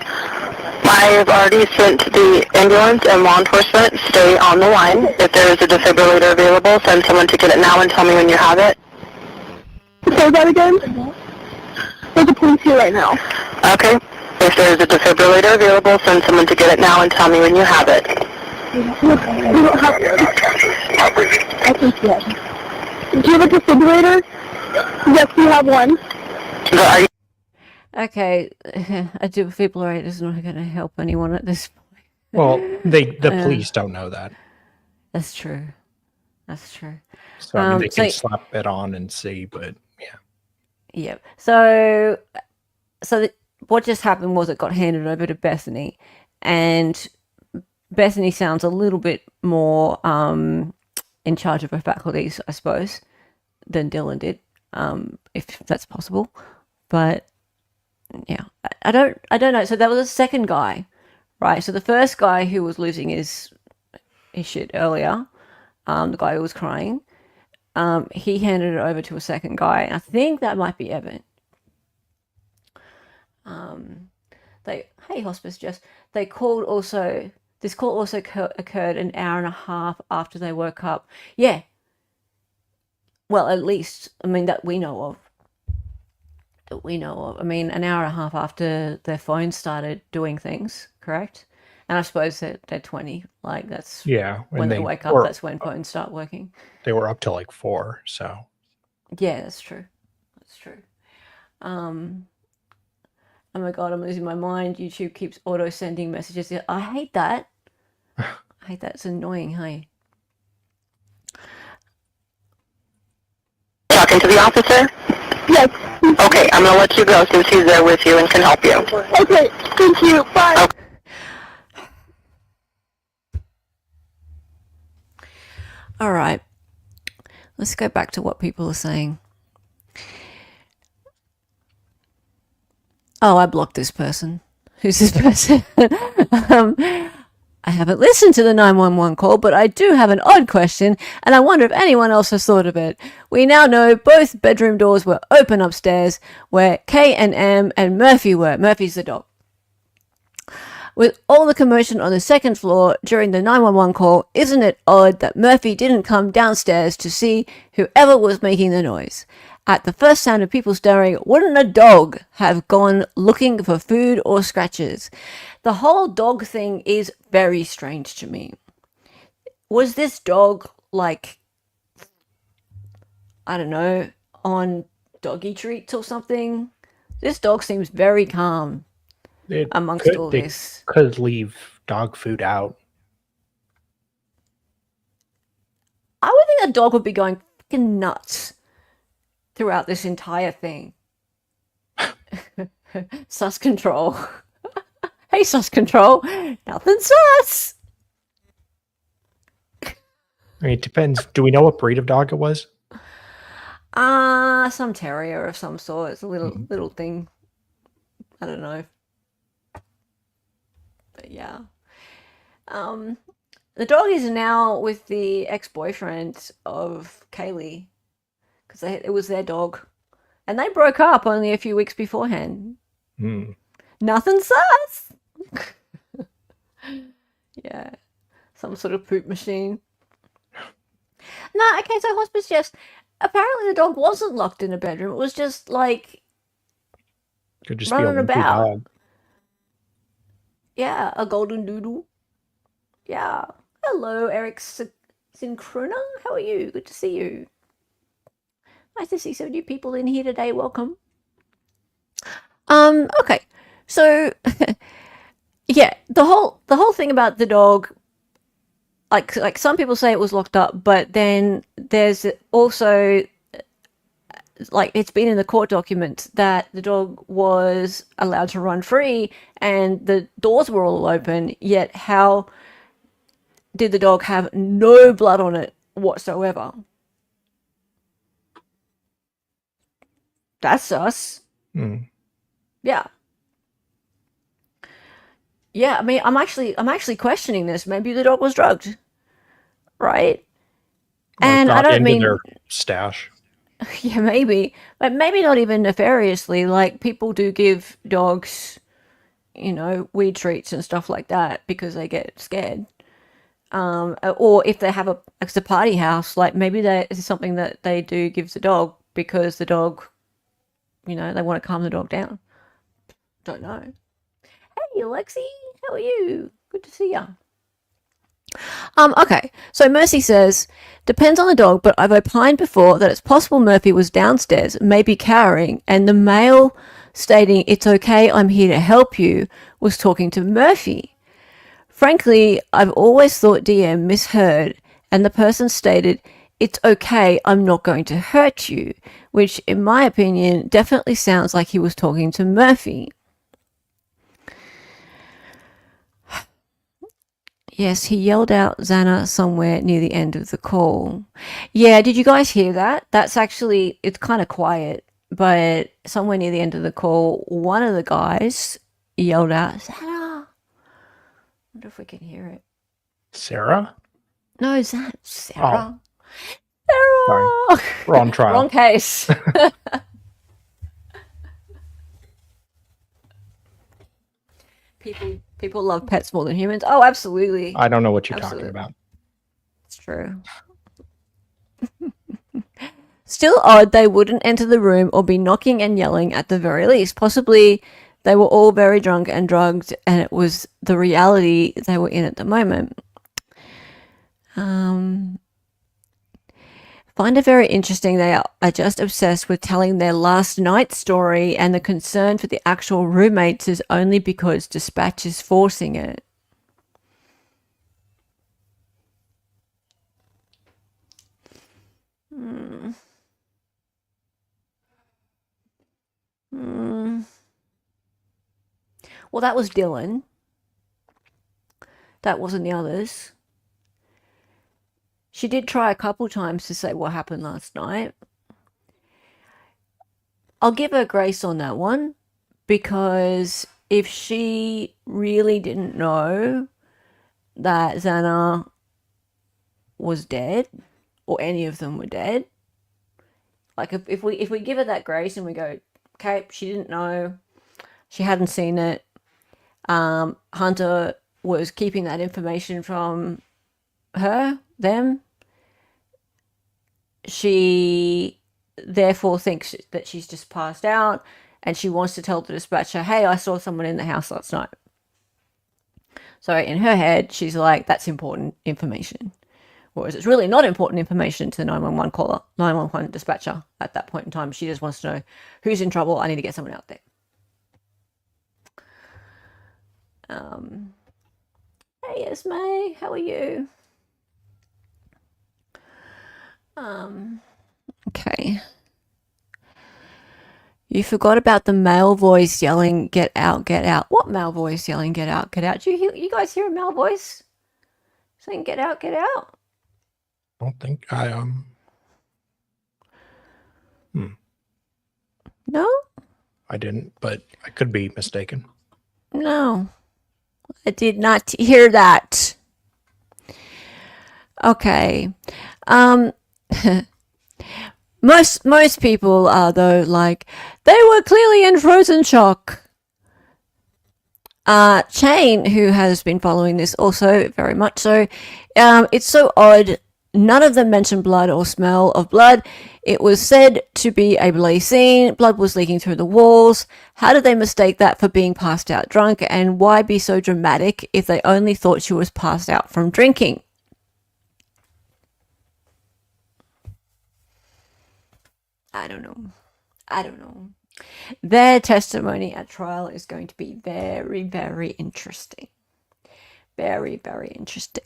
I've already sent the ambulance and law enforcement. Stay on the line. If there is a defibrillator available, send someone to get it now and tell me when you have it. Say that again. There's a police here right now. Okay. If there is a defibrillator available, send someone to get it now and tell me when you have it. We don't have one. I think yes. Do you have a defibrillator? Yes, we have one. Are you Okay, a defibrillator is not going to help anyone at this point. Well, the police don't know that. That's true. That's true. So I mean, they can so- slap it on and see, but yeah. Yep. So what just happened was it got handed over to Bethany, and Bethany sounds a little bit more in charge of her faculties, I suppose, than Dylan did, if that's possible. But yeah, I don't know. So there was a second guy, right? So the first guy who was losing his shit earlier, the guy who was crying, he handed it over to a second guy. I think that might be Evan. Hey, hospice Jess. This call also occurred an hour and a half after they woke up. Yeah. Well, at least, I mean, that we know of. I mean, an hour and a half after their phones started doing things, correct? And I suppose that they're 20. Like, that's when they wake up, that's when phones start working. They were up to like 4, so. Yeah, that's true. That's true. Oh my god, I'm losing my mind. YouTube keeps auto-sending messages. I hate that. I hate that. It's annoying, hey? talking to the officer? Yes. Okay, I'm going to let you go since he's there with you and can help you. Okay, thank you. Bye. All right. Let's go back to what people are saying. Oh, I blocked this person. Who's this person? I haven't listened to the 911 call, but I do have an odd question, and I wonder if anyone else has thought of it. We now know both bedroom doors were open upstairs, where K and M and Murphy were. Murphy's the dog. With all the commotion on the second floor during the 911 call, isn't it odd that Murphy didn't come downstairs to see whoever was making the noise? At the first sound of people stirring, wouldn't a dog have gone looking for food or scratches? The whole dog thing is very strange to me. Was this dog, like, I don't know, on doggy treats or something? This dog seems very calm amongst all this. Could leave dog food out. I would think a dog would be going fucking nuts throughout this entire thing. Sus control. Hey, sus control. Nothing sus. I mean, it depends. Do we know what breed of dog it was? Some terrier of some sort. It's a little thing. I don't know. But yeah. The dog is now with the ex-boyfriend of Kaylee, because it was their dog, and they broke up only a few weeks beforehand. Nothing sus. Yeah, some sort of poop machine. No, okay, so hospice just apparently the dog wasn't locked in a bedroom. It was just like Could just running be a wimpy about. dog. Yeah, a golden doodle. Yeah. Hello, Eric Synchrona. How are you? Good to see you. Nice to see some new people in here today. Welcome. Okay. So yeah, the whole thing about the dog, like some people say it was locked up, but then there's also, like, it's been in the court documents that the dog was allowed to run free and the doors were all open, yet how did the dog have no blood on it whatsoever? That's sus. Yeah. Yeah, I mean, I'm actually questioning this. Maybe the dog was drugged, right? Or And I got don't into mean, their stash. yeah, maybe, but maybe not even nefariously. Like, people do give dogs, weed treats and stuff like that because they get scared. Or if they have it's a party house, like maybe that is something that they do give the dog because the dog, they want to calm the dog down. Don't know. Hey, Alexi, how are you? Good to see ya. Okay, so Mercy says, depends on the dog, but I've opined before that it's possible Murphy was downstairs, maybe cowering, and the male stating, it's okay, I'm here to help you, was talking to Murphy. Frankly, I've always thought DM misheard, and the person stated, it's okay, I'm not going to hurt you, which, in my opinion, definitely sounds like he was talking to Murphy. Yes, he yelled out Xana somewhere near the end of the call. Yeah, did you guys hear that? That's actually, it's kind of quiet, but somewhere near the end of the call, one of the guys yelled out, Xana. I wonder if we can hear it. Sarah? No, Sarah. Sarah. Sorry. Wrong trial. Wrong case. People love pets more than humans. Oh, absolutely. I don't know what you're Absolutely. talking about. It's true. Still odd they wouldn't enter the room or be knocking and yelling at the very least. Possibly they were all very drunk and drugged and it was the reality they were in at the moment. Find it very interesting they are just obsessed with telling their last night story, and the concern for the actual roommates is only because dispatch is forcing it. Well, that was Dylan. That wasn't the others. She did try a couple times to say what happened last night. I'll give her grace on that one, because if she really didn't know that Xana was dead, or any of them were dead, like if we give her that grace and we go, okay, she didn't know, she hadn't seen it, Hunter was keeping that information from them, she therefore thinks that she's just passed out and she wants to tell the dispatcher, hey, I saw someone in the house last night. So in her head, she's like, that's important information. Whereas it's really not important information to the 911 caller, 911 dispatcher at that point in time. She just wants to know who's in trouble. I need to get someone out there. Hey, Esme, how are you? Okay. You forgot about the male voice yelling, get out, get out. What male voice yelling, get out, get out? Do you guys hear a male voice saying, get out, get out? I don't think I No? I didn't, but I could be mistaken. No. I did not hear that. Okay. Most people are, though, like, they were clearly in frozen shock. Chain, who has been following this also very much so, it's so odd. None of them mentioned blood or smell of blood. It was said to be a blaze scene. Blood was leaking through the walls. How did they mistake that for being passed out drunk? And why be so dramatic if they only thought she was passed out from drinking? I don't know. Their testimony at trial is going to be very, very interesting. Very, very interesting.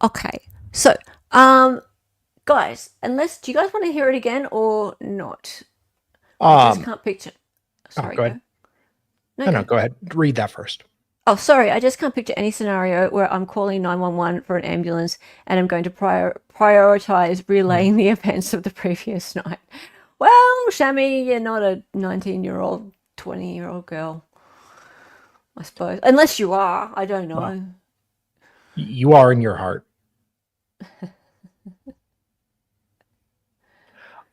Okay. So, guys, do you guys want to hear it again or not? I just can't picture. Sorry, go ahead. No, go ahead. Read that first. Oh, sorry. I just can't picture any scenario where I'm calling 911 for an ambulance and I'm going to prioritize relaying the events of the previous night. Well, Shami, you're not a 19-year-old, 20-year-old girl, I suppose. Unless you are. I don't know. Well, you are in your heart.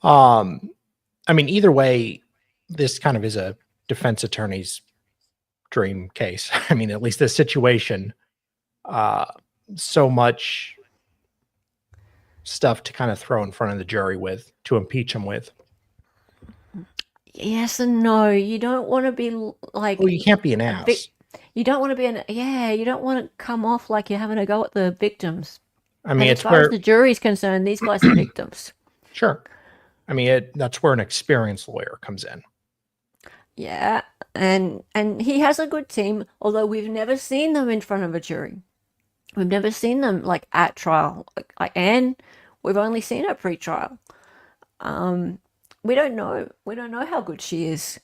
I mean, either way, this kind of is a defense attorney's dream case. I mean, at least this situation, so much stuff to kind of throw in front of the jury with, to impeach them with. Yes and no. You don't want to be like... Well, you can't be an ass. You don't want to be you don't want to come off like you're having a go at the victims. I mean, And it's as far as where the jury's concerned, these guys are victims. sure. I mean, that's where an experienced lawyer comes in. Yeah, and he has a good team, although we've never seen them in front of a jury. We've never seen them like at trial, and we've only seen her pre-trial. We don't know. We don't know how good she is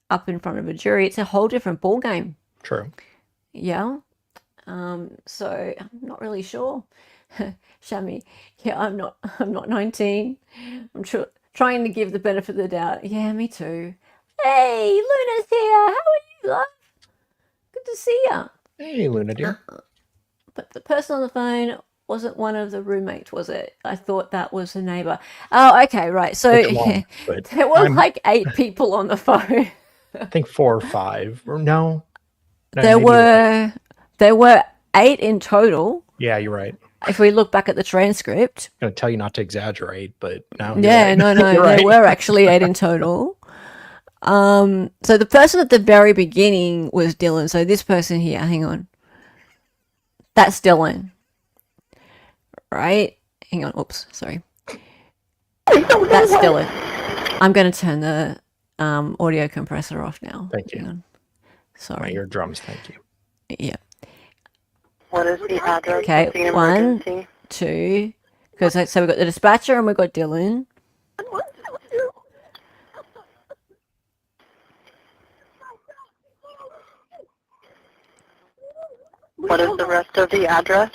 up in front of a jury. It's a whole different ball game. True. Yeah. So I'm not really sure. Shami, yeah, I'm not 19. I'm trying to give the benefit of the doubt. Yeah, me too. Hey, Luna's here. How are you, love? Good to see you. Hey, Luna dear. But the person on the phone wasn't one of the roommates, was it? I thought that was the neighbor. Oh, okay, right. So Which one? But there were like 8 people on the phone. I think 4 or 5. Or no. There maybe you're right. were 8 in total. Yeah, you're right. If we look back at the transcript. I'm going to tell you not to exaggerate, but no. Yeah, right. no, You're there right. were actually 8 in total. So the person at the very beginning was Dylan. So this person here, hang on. That's Dylan. Right? Hang on. Oops, sorry. That's Dylan. I'm going to turn the audio compressor off now. Thank you. Hang on. My Sorry. eardrums, thank you. Yeah. What is the address? Okay, of the 1, emergency? 2. Because so we've got the dispatcher and we've got Dylan. What is the rest of the address?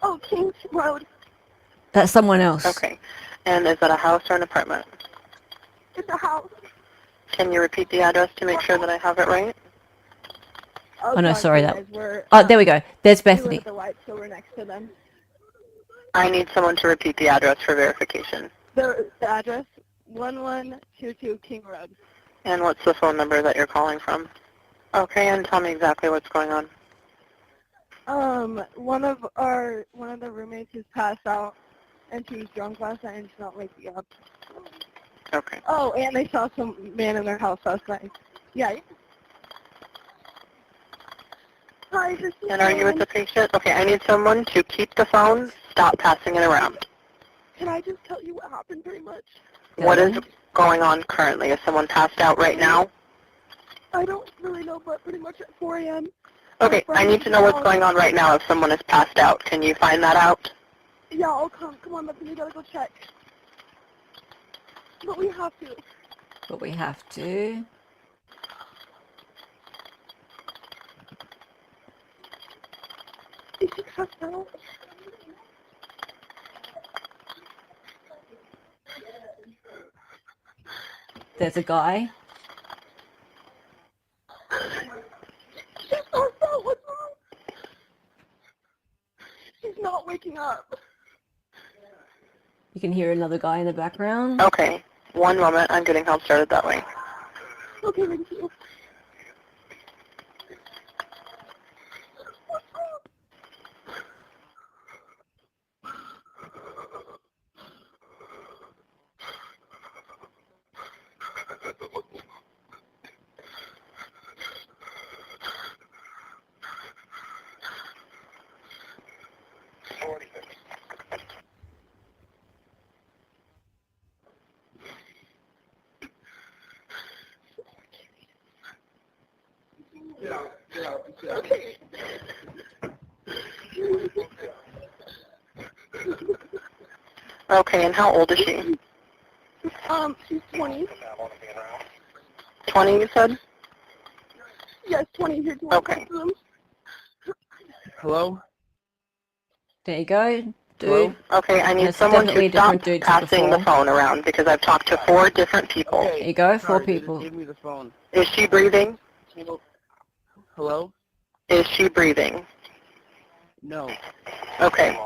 Oh, Kings Road. That's someone else. Okay. And is that a house or an apartment? It's a house. Can you repeat the address to make sure that I have it right? Oh, no, sorry, that- guys, we're, Oh, there we go. There's we live Bethany. at the White, so we're next to them. I need someone to repeat the address for verification. The address, 1122 King Road. And what's the phone number that you're calling from? Okay, and tell me exactly what's going on. One of the roommates is passed out, and she was drunk last night and she's not waking up. Okay. Oh, and they saw some man in their house last night. Yeah. Hi, this is And are you with the patient? Okay, I need someone to keep the phone, stop passing it around. Can I just tell you what happened pretty much? What is going on currently? Is someone passed out right now? I don't really know, but pretty much at 4 a.m. Okay, I need to know what's going on right now if someone is passed out. Can you find that out? Yeah, I'll come. Come on, Bethany, we gotta go check. But we have to. But we have to. Is she passed out? There's a guy. She's passed out. What's wrong? She's not waking up. You can hear another guy in the background. Okay, one moment. I'm getting help started that way. Okay, thank you. Okay. Okay, and how old is she? She's 20. 20, you said? Yes, 20 here. Okay. Hello? There you go, dude. Hello? Okay, I need It's someone definitely to stop different dudes passing the before. phone around because I've talked to 4 different people. There you go, 4 Sorry, they just people. gave me the phone. Is she breathing? Hello? Is she breathing? No. Okay.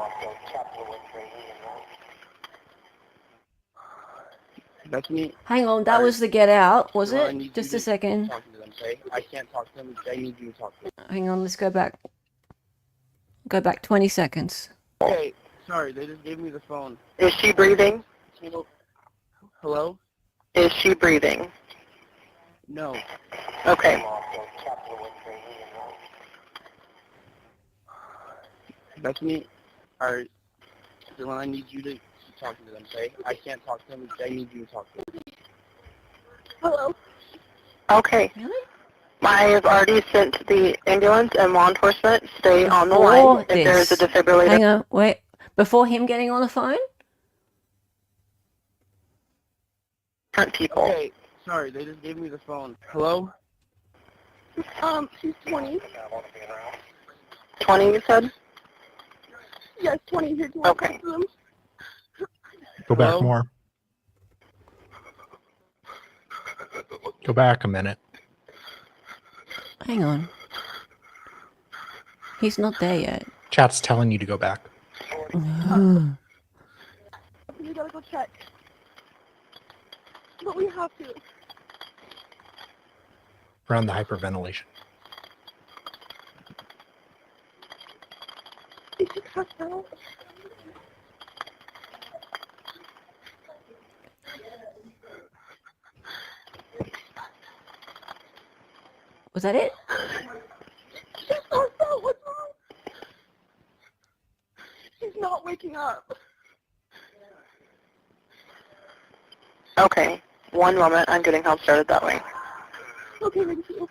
Bethany, Hang on, that was the get out, was well, I it? need Just you a to second. talk to them, okay? I can't talk to them. I need you to talk to them. Hang on, let's go back. Go back 20 seconds. Okay, sorry, they just gave me the phone. Is she breathing? Hello? Is she breathing? No. Okay. Bethany, or Dylan, I need you to keep talking to them, okay? I can't talk to them. I need you to talk to them. Hello? Okay. Really? I have already sent the ambulance and law enforcement. Stay on the Before line. If there is a this. defibrillator. Hang on, wait. Before him getting on the phone? Different people. Okay, sorry, they just gave me the phone. Hello? She's 20. 20, you said? Yes, 20 here to Okay. them. Go back Hello? more. Go back a minute. Hang on. He's not there yet. Chat's telling you to go back. You gotta go check. But we have to. Around the hyperventilation. Is she passed out? Was that it? She's passed out. What's wrong? She's not waking up. Okay. One moment. I'm getting help started that way. Okay, thank you.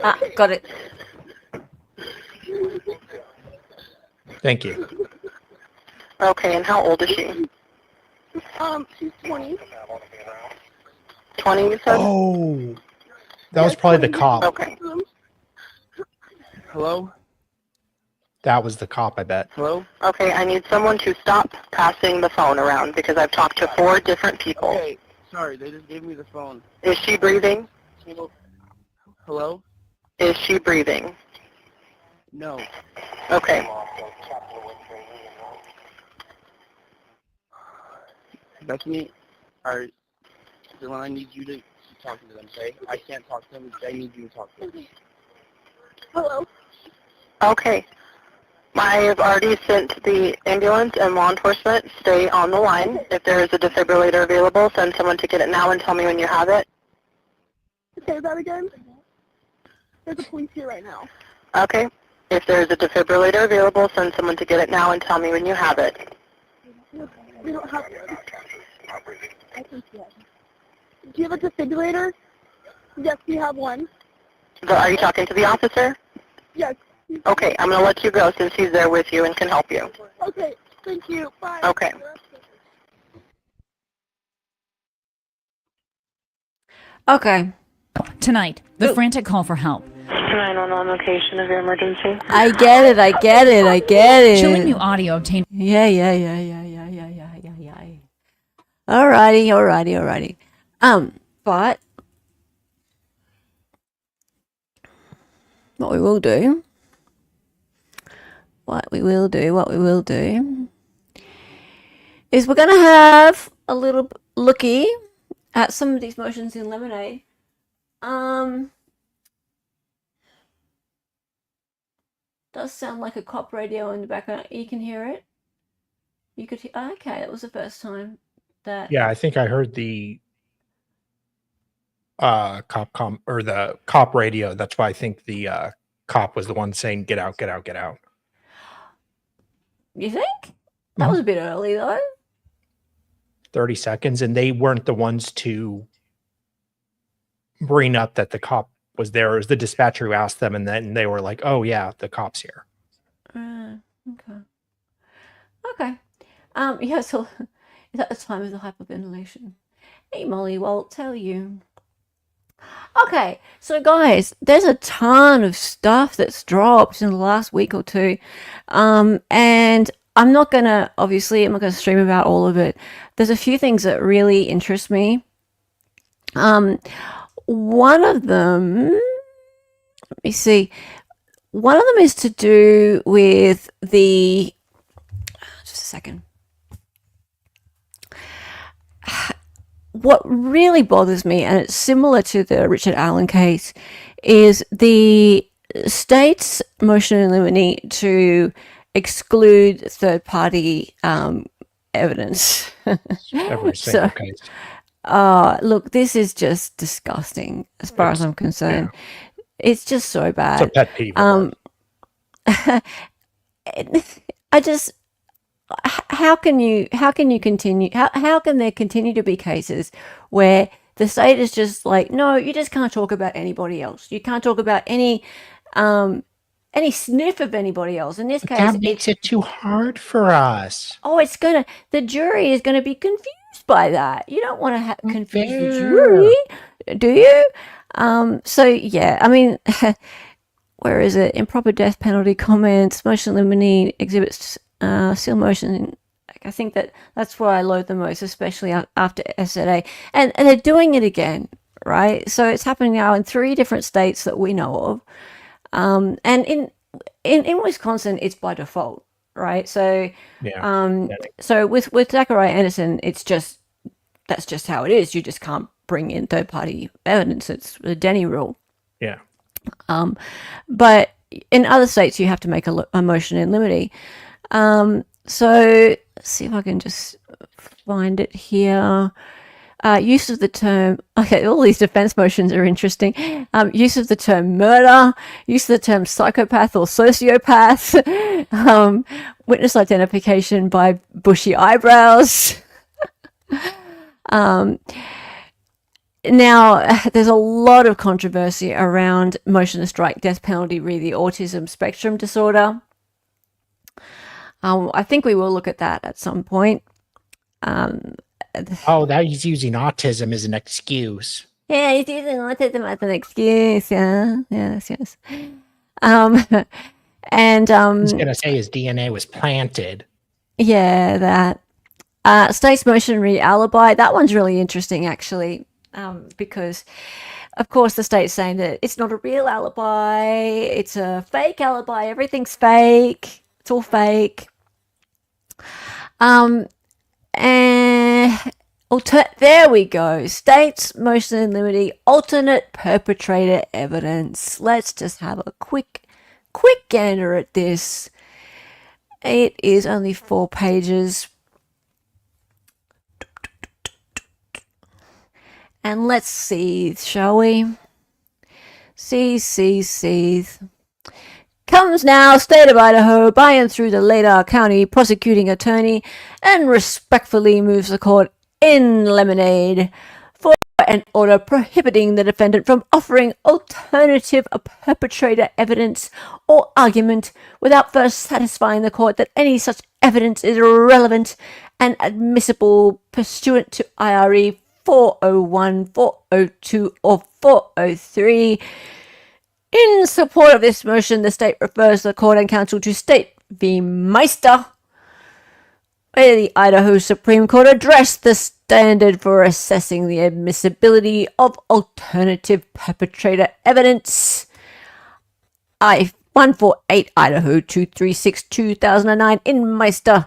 Ah, got it. Thank you. Okay, and how old is she? She's 20. 20, you said? Oh, that was probably the cop. Okay. Hello? That was the cop, I bet. Hello? Okay, I need someone to stop passing the phone around because I've talked to 4 different people. Okay, sorry, they just gave me the phone. Is she breathing? Hello? Is she breathing? No. Okay. Bethany, or Dylan, I need you to keep talking to them, okay? I can't talk to them. I need you to talk to them. Hello? Okay. I have already sent the ambulance and law enforcement. Stay on the line. If there is a defibrillator available, send someone to get it now and tell me when you have it. Say that again? There's a police here right now. Okay. If there is a defibrillator available, send someone to get it now and tell me when you have it. We don't have one. I think yes. Do you have a defibrillator? Yes, we have one. Are you talking to the officer? Yes. Okay, I'm going to let you go since he's there with you and can help you. Okay, thank you. Bye. Okay. Okay. Tonight, the frantic call for help. 911 location of your emergency. I get it. I get it. I get it. Chilling new audio obtained. Yeah. Alrighty. But what we will do is we're gonna have a little looky at some of these motions in Lemonade. Does sound like a cop radio in the background. You can hear it. You could hear. Okay, that was the first time that. Yeah, I think I heard the the cop radio. That's why I think the cop was the one saying get out. You think that was a bit early though? 30 seconds, and they weren't the ones to bring up that the cop was there. It was the dispatcher who asked them, and then they were like, oh yeah, the cop's here. Okay. Yeah, so is that the time of the hyperventilation? Hey Molly, well, I'll tell you. Okay, so guys, there's a ton of stuff that's dropped in the last week or two. And I'm not gonna stream about all of it. There's a few things that really interest me. One of them, let me see. One of them is to do with the. Just a second. What really bothers me, and it's similar to the Richard Allen case, is the state's motion in limine to exclude third-party evidence. Every single So, case. look, this is just disgusting as far as I'm concerned. It's just so bad. It's a pet peeve. I just, how can there continue to be cases where the state is just like, no, you just can't talk about anybody else. You can't talk about any sniff of anybody else. In this case, that makes it too hard for us. Oh, the jury is gonna be confused by that. You don't want to confuse the jury, do you? So yeah, I mean, where is it? Improper death penalty comments, motion limine exhibits, seal motion. I think that's where I load the most, especially after SZA, and they're doing it again, right? So it's happening now in 3 different states that we know of, and in Wisconsin, it's by default, right? So so with Zachariah Anderson, that's just how it is. You just can't bring in third party evidence. It's the Denny rule. Yeah. But in other states, you have to make a motion in limine. So let's see if I can just find it here. Use of the term, okay, all these defense motions are interesting. Use of the term murder, use of the term psychopath or sociopath, witness identification by bushy eyebrows. Now, there's a lot of controversy around motion to strike death penalty re the autism spectrum disorder. I think we will look at that at some point. That he's using autism as an excuse. Yeah, he's using autism as an excuse. Yeah, yes. And he's gonna say his DNA was planted. Yeah, that. State's motion re alibi. That one's really interesting, actually, because, of course, the state's saying that it's not a real alibi. It's a fake alibi. Everything's fake. It's all fake. And there we go. State's motion in limine, alternate perpetrator evidence. Let's just have a quick gander at this. It is only 4 pages. And let's see, shall we? See. Comes now, State of Idaho, by and through the Ladar County prosecuting attorney, and respectfully moves the court in limine for an order prohibiting the defendant from offering alternative perpetrator evidence or argument without first satisfying the court that any such evidence is relevant and admissible pursuant to IRE 401, 402, or 403. In support of this motion, the state refers the court and counsel to State v. Meister, where the Idaho Supreme Court addressed the standard for assessing the admissibility of alternative perpetrator evidence. I-148 Idaho 236 2009 in Meister.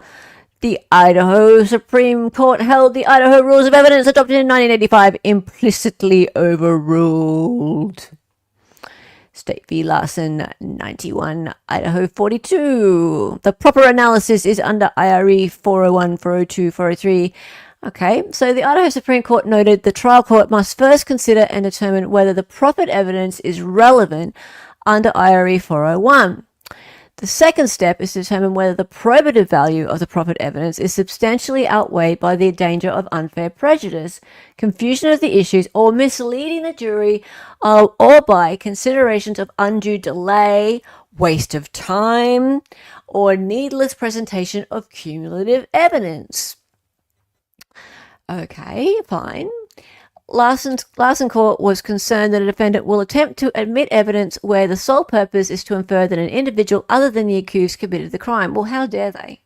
The Idaho Supreme Court held the Idaho Rules of Evidence adopted in 1985 implicitly overruled. State v. Larson, 91, Idaho 42. The proper analysis is under IRE 401, 402, 403. Okay, so the Idaho Supreme Court noted the trial court must first consider and determine whether the proffered evidence is relevant under IRE 401. The second step is to determine whether the probative value of the proffered evidence is substantially outweighed by the danger of unfair prejudice, confusion of the issues, or misleading the jury, or by considerations of undue delay, waste of time, or needless presentation of cumulative evidence. Okay, fine. Larson Court was concerned that a defendant will attempt to admit evidence where the sole purpose is to infer that an individual other than the accused committed the crime. Well, how dare they?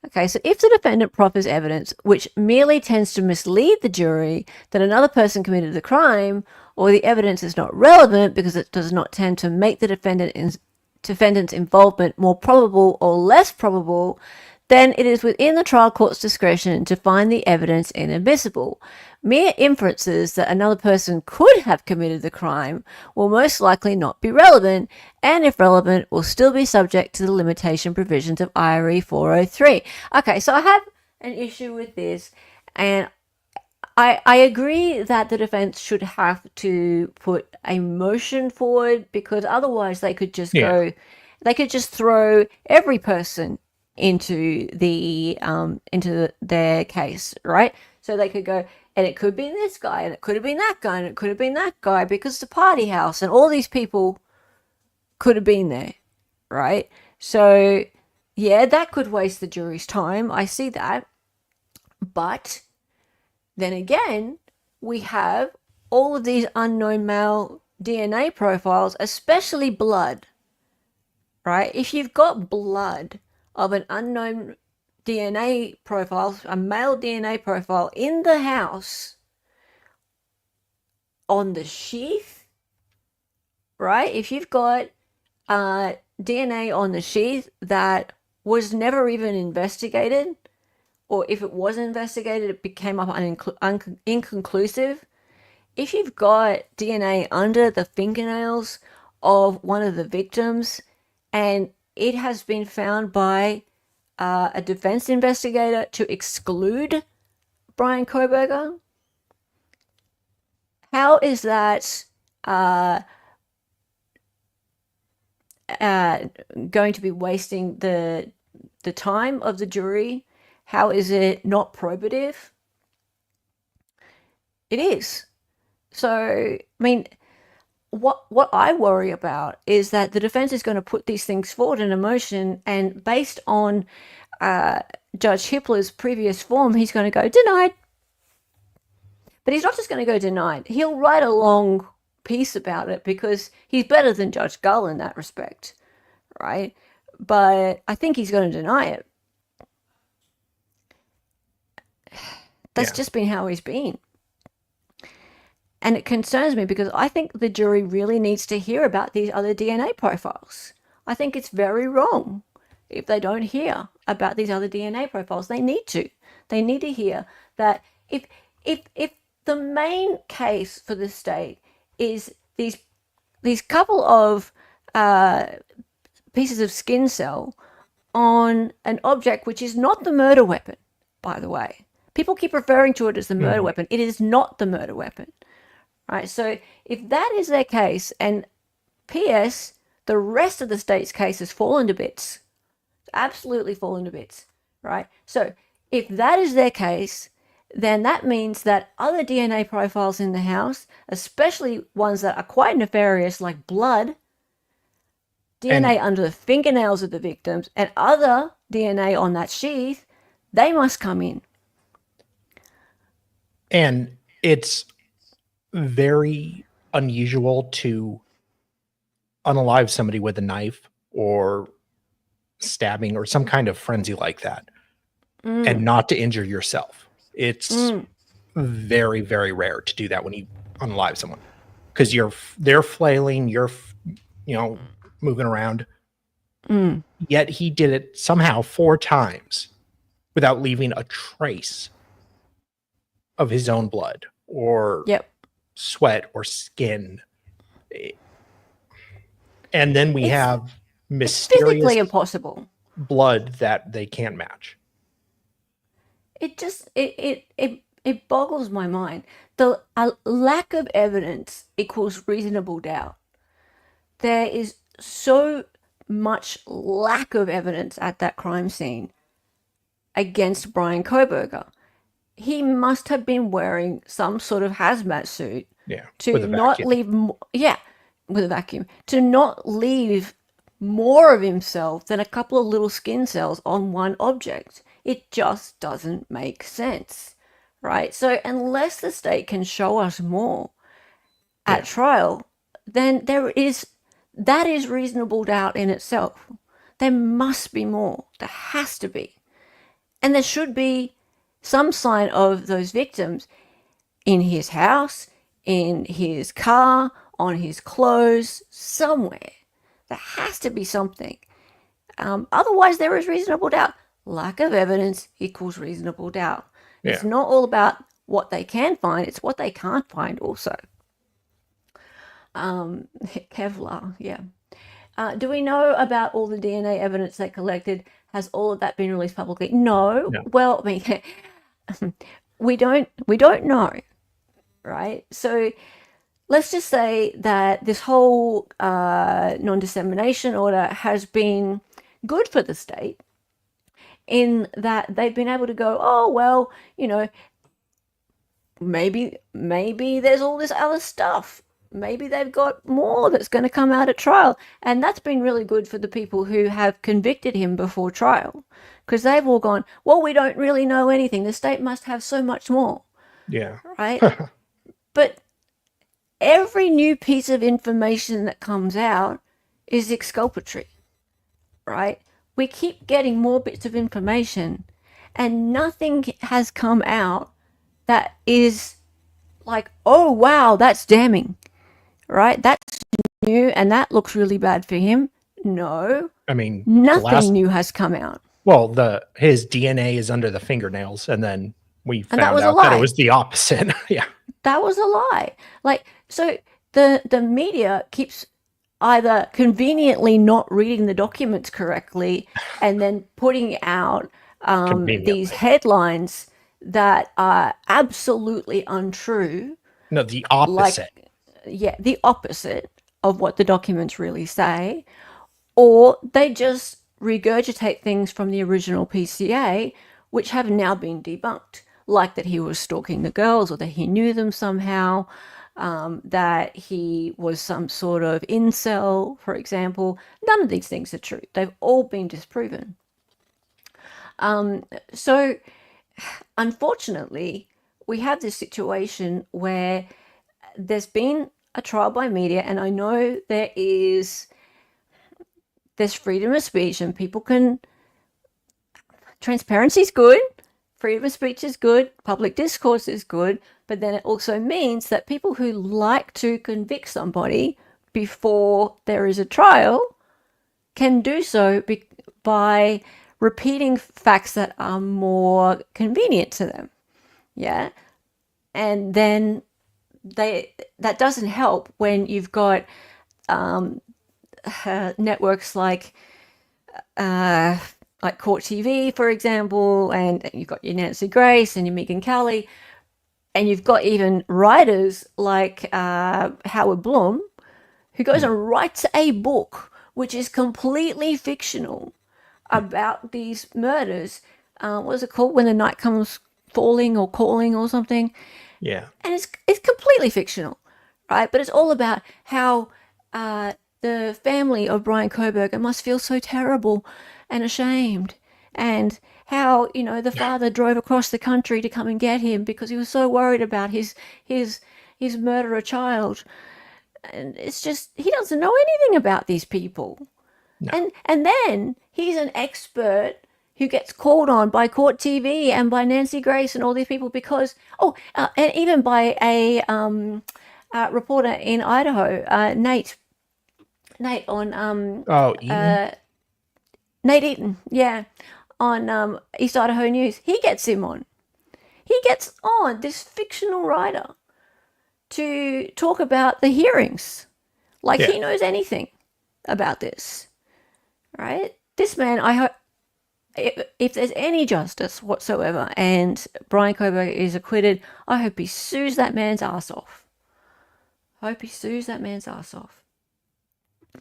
Okay, so if the defendant proffers evidence which merely tends to mislead the jury that another person committed the crime, or the evidence is not relevant because it does not tend to make the defendant's involvement more probable or less probable, then it is within the trial court's discretion to find the evidence inadmissible. Mere inferences that another person could have committed the crime will most likely not be relevant, and if relevant, will still be subject to the limitation provisions of IRE 403. Okay, so I have an issue with this, and I agree that the defense should have to put a motion forward, because otherwise they could just they could just throw every person into their case, right? So they could go, and it could be this guy, and it could have been that guy, and it could have been that guy, because it's a party house, and all these people could have been there, right? So yeah, that could waste the jury's time. I see that, but then again, we have all of these unknown male DNA profiles, especially blood, right? If you've got blood of an unknown DNA profile, a male DNA profile in the house, on the sheath, right? If you've got DNA on the sheath that was never even investigated, or if it was investigated, it became up inconclusive. If you've got DNA under the fingernails of one of the victims, and it has been found by a defense investigator to exclude Brian Kohberger, how is that going to be wasting the time of the jury? How is it not probative? It is. So, I mean, what I worry about is that the defense is going to put these things forward in a motion, and based on Judge Hippler's previous form, he's going to go denied. But he's not just going to go denied. He'll write a long piece about it, because he's better than Judge Gull in that respect, right? But I think he's going to deny it. That's just been how he's been. And it concerns me, because I think the jury really needs to hear about these other DNA profiles. I think it's very wrong if they don't hear about these other DNA profiles. They need to. They need to hear that if the main case for the state is these couple of pieces of skin cell on an object which is not the murder weapon, by the way. People keep referring to it as the murder weapon. It is not the murder weapon. Right? So if that is their case, and P.S., the rest of the state's case has fallen to bits, absolutely fallen to bits, right? So if that is their case, then that means that other DNA profiles in the house, especially ones that are quite nefarious, like blood, DNA under the fingernails of the victims, and other DNA on that sheath, they must come in. And it's very unusual to unalive somebody with a knife or stabbing or some kind of frenzy like that, and not to injure yourself. It's very, very rare to do that when you unalive someone, because they're flailing, you're moving around. Yet he did it somehow 4 times without leaving a trace of his own blood or sweat or skin. And then we have mysterious, physically impossible blood that they can't match. It just it boggles my mind. The lack of evidence equals reasonable doubt. There is so much lack of evidence at that crime scene against Brian Kohberger. He must have been wearing some sort of hazmat suit to not leave with a vacuum, to not leave more of himself than a couple of little skin cells on one object. It just doesn't make sense, right? So unless the state can show us more at trial, then that is reasonable doubt in itself. There must be more. There has to be. And there should be some sign of those victims in his house, in his car, on his clothes, somewhere. There has to be something. Otherwise, there is reasonable doubt. Lack of evidence equals reasonable doubt. Yeah. It's not all about what they can find, it's what they can't find also. Kevlar, yeah. Do we know about all the DNA evidence they collected? Has all of that been released publicly? No. Well, I mean, we don't know, right? So let's just say that this whole non-dissemination order has been good for the state in that they've been able to go, oh, well, you know, maybe there's all this other stuff. Maybe they've got more that's going to come out at trial. And that's been really good for the people who have convicted him before trial, because they've all gone, well, we don't really know anything. The state must have so much more. Yeah. Right? But every new piece of information that comes out is exculpatory, right? We keep getting more bits of information, and nothing has come out that is like, oh, wow, that's damning, right? That's new, and that looks really bad for him. No. I mean, nothing new has come out. Well, his DNA is under the fingernails, and then we found that was out a lie. that it was the opposite. Yeah. That was a lie. Like, so the media keeps either conveniently not reading the documents correctly and then putting out these headlines that are absolutely untrue. No, the opposite. The opposite of what the documents really say. Or they just regurgitate things from the original PCA, which have now been debunked, like that he was stalking the girls, or that he knew them somehow, that he was some sort of incel, for example. None of these things are true. They've all been disproven. So, unfortunately, we have this situation where there's been a trial by media, and I know there's freedom of speech, and people can. Transparency is good. Freedom of speech is good. Public discourse is good. But then it also means that people who like to convict somebody before there is a trial can do so by repeating facts that are more convenient to them. Yeah. And then that doesn't help when you've got networks like Court TV, for example, and you've got your Nancy Grace and your Megan Kelly, and you've got even writers like Howard Bloom, who goes and writes a book which is completely fictional about these murders. What is it called? When the Night Comes Falling or Calling or something. Yeah. And it's completely fictional, right? But it's all about how the family of Brian Kohberger must feel so terrible and ashamed, and how, the father drove across the country to come and get him because he was so worried about his murderer child. And it's just, he doesn't know anything about these people. No. And then he's an expert who gets called on by Court TV and by Nancy Grace and all these people because, and even by a reporter in Idaho, Nate on Eaton. Nate Eaton, yeah, on East Idaho News. He gets him on. He gets on this fictional writer to talk about the hearings, like he knows anything about this, right? This man, I hope, if there's any justice whatsoever and Brian Kohberger is acquitted, I hope he sues that man's ass off.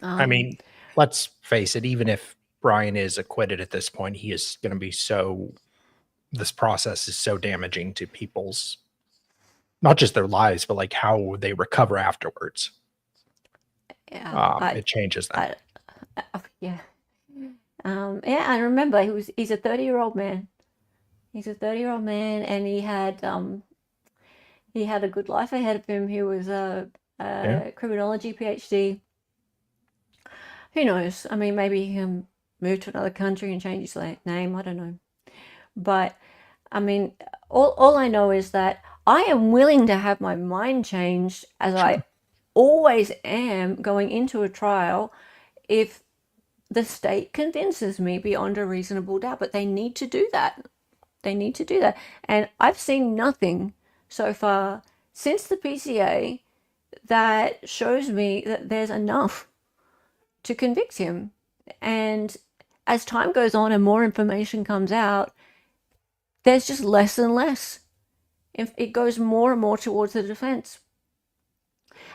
I mean, let's face it, even if Brian is acquitted at this point, he is going to be this process is so damaging to people's, not just their lives, but like how they recover afterwards. It changes that. I remember he's a 30-year-old man. He's a 30-year-old man, and he had a good life ahead of him. He was a criminology PhD. Who knows? I mean, maybe he can move to another country and change his name. I don't know. But I mean, all I know is that I am willing to have my mind changed, as I always am going into a trial, if the state convinces me beyond a reasonable doubt. But they need to do that. They need to do that. And I've seen nothing so far since the PCA that shows me that there's enough to convict him. And as time goes on and more information comes out, there's just less and less. It goes more and more towards the defense.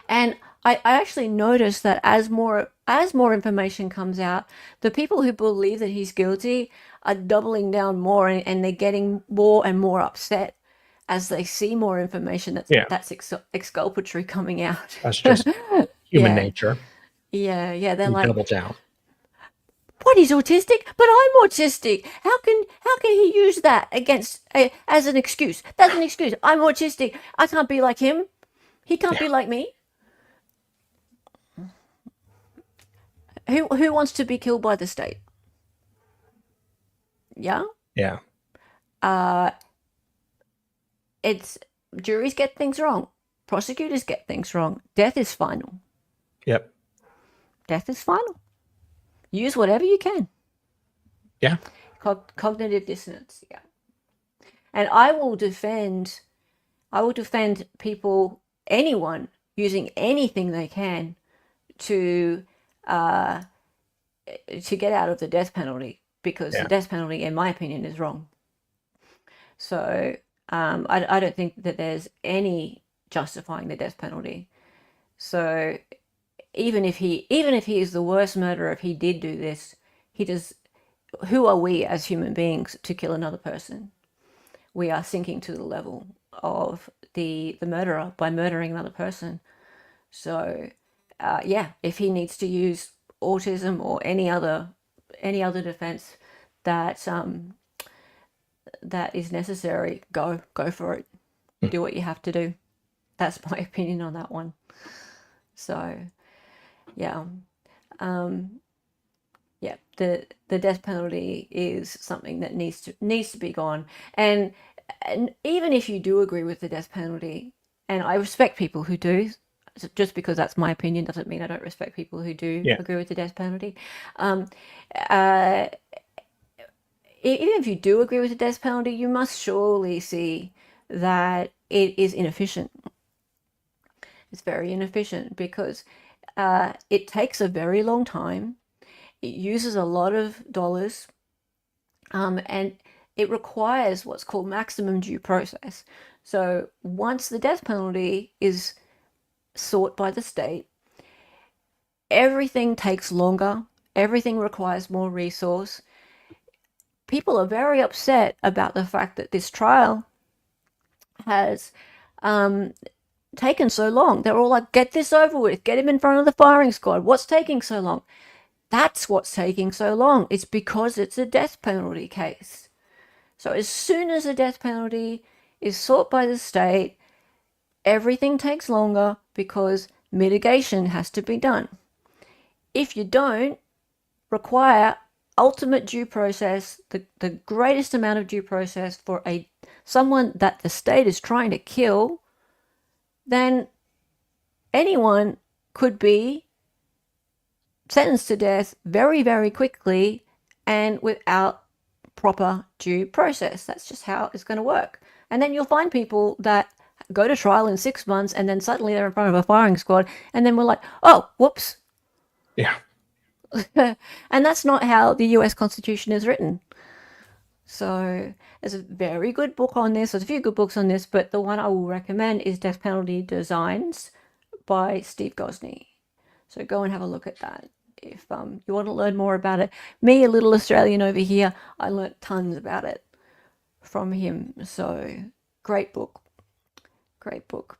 And I actually noticed that as more information comes out, the people who believe that he's guilty are doubling down more, and they're getting more and more upset as they see more information that's exculpatory coming out. That's just human Yeah. nature. Yeah. They're You like, double down. what, he's autistic? But I'm autistic. How can he use that against as an excuse? That's an excuse. I'm autistic. I can't be like him. He can't be like me. Who wants to be killed by the state? Yeah. Yeah. It's juries get things wrong. Prosecutors get things wrong. Death is final. Yep. Death is final. Use whatever you can. Yeah. Cognitive dissonance. Yeah. And I will defend people, anyone using anything they can to get out of the death penalty, because the death penalty, in my opinion, is wrong. So I don't think that there's any justifying the death penalty. So even if he is the worst murderer, if he did do this, who are we as human beings to kill another person? We are sinking to the level of the murderer by murdering another person. So if he needs to use autism or any other defense that is necessary, go for it. Do what you have to do. That's my opinion on that one. So the death penalty is something that needs to be gone. And even if you do agree with the death penalty, and I respect people who do, just because that's my opinion doesn't mean I don't respect people who do agree with the death penalty. Even if you do agree with the death penalty, you must surely see that it is inefficient. It's very inefficient because it takes a very long time. It uses a lot of dollars, and it requires what's called maximum due process. So once the death penalty is sought by the state, everything takes longer. Everything requires more resource. People are very upset about the fact that this trial has taken so long. They're all like, get this over with. Get him in front of the firing squad. What's taking so long? That's what's taking so long. It's because it's a death penalty case. So as soon as a death penalty is sought by the state, everything takes longer because mitigation has to be done. If you don't require ultimate due process, the greatest amount of due process for someone that the state is trying to kill, then anyone could be sentenced to death very, very quickly and without proper due process. That's just how it's going to work. And then you'll find people that go to trial in 6 months and then suddenly they're in front of a firing squad, and then we're like, oh, whoops. Yeah. And that's not how the US Constitution is written. So there's a very good book on this. There's a few good books on this, but the one I will recommend is Death Penalty Designs by Steve Gosney. So go and have a look at that if you want to learn more about it. Me, a little Australian over here, I learnt tons about it from him. So great book. Great book.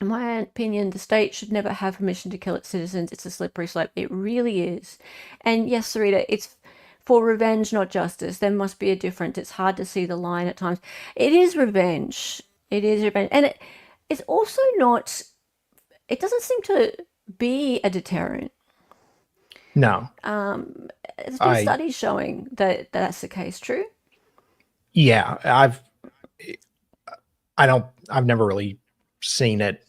In my opinion, the state should never have permission to kill its citizens. It's a slippery slope. It really is. And yes, Sarita, it's for revenge, not justice. There must be a difference. It's hard to see the line at times. It is revenge. It is revenge. And it's also not, it doesn't seem to be a deterrent. No. There's been studies showing that that's the case. True? Yeah, I've never really seen it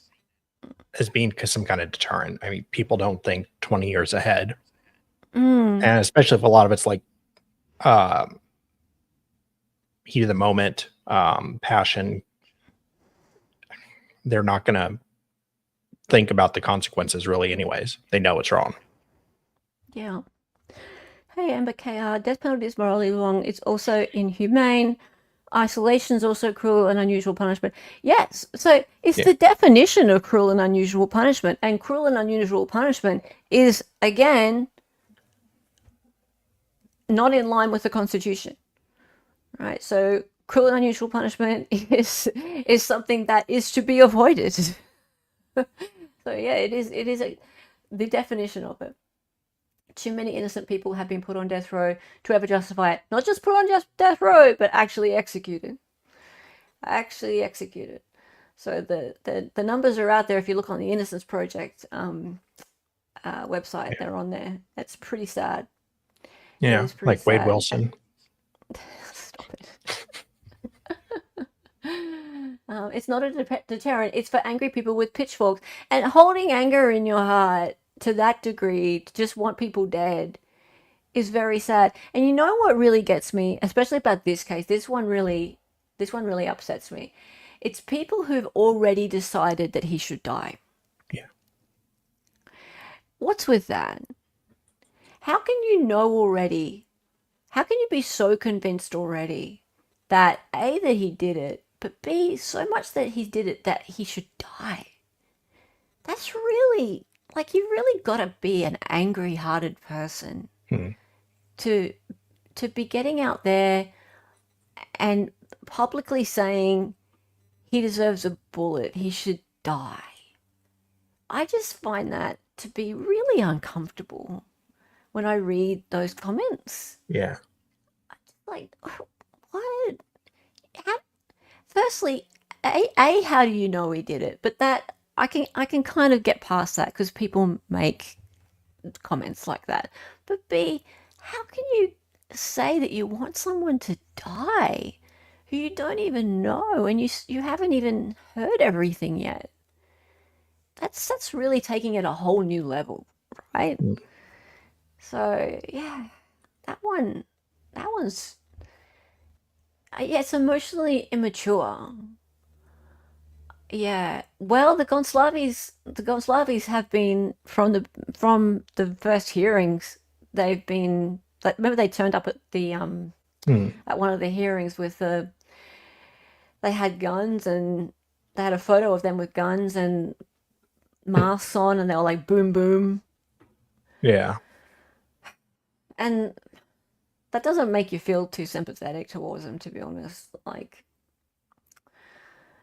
as being some kind of deterrent. I mean, people don't think 20 years ahead, Mm. and especially if a lot of it's like heat of the moment, passion. They're not going to think about the consequences really anyways. They know it's wrong. Yeah. Hey, Amber KR, death penalty is morally wrong. It's also inhumane. Isolation is also cruel and unusual punishment. Yes, so it's the definition of cruel and unusual punishment. And cruel and unusual punishment is, again, not in line with the Constitution. Right? So cruel and unusual punishment is something that is to be avoided. So yeah, it is the definition of it. Too many innocent people have been put on death row to ever justify it. Not just put on death row, but actually executed. So the numbers are out there. If you look on the Innocence Project website, they're on there. That's pretty sad. Yeah, like sad. Wade Wilson. Stop it. It's not a deterrent. It's for angry people with pitchforks. And holding anger in your heart to that degree, to just want people dead, is very sad. And you know what really gets me, especially about this case, this one really upsets me. It's people who've already decided that he should die. Yeah. What's with that? How can you know already? How can you be so convinced already that A, that he did it, but B, so much that he did it that he should die? That's really, like, you really got to be an angry-hearted person to be getting out there and publicly saying he deserves a bullet, he should die. I just find that to be really uncomfortable when I read those comments. Yeah. Like, what? Firstly, A, how do you know he did it? But that I can kind of get past that because people make comments like that. But B, how can you say that you want someone to die who you don't even know and you haven't even heard everything yet? That's really taking it a whole new level, right? So yeah, that one's it's emotionally immature. Yeah, well, the Gonslavis have been from the first hearings. They've been, like, remember they turned up at the at one of the hearings with they had guns and they had a photo of them with guns and masks on, and they were like boom boom. Yeah. And that doesn't make you feel too sympathetic towards them, to be honest. Like,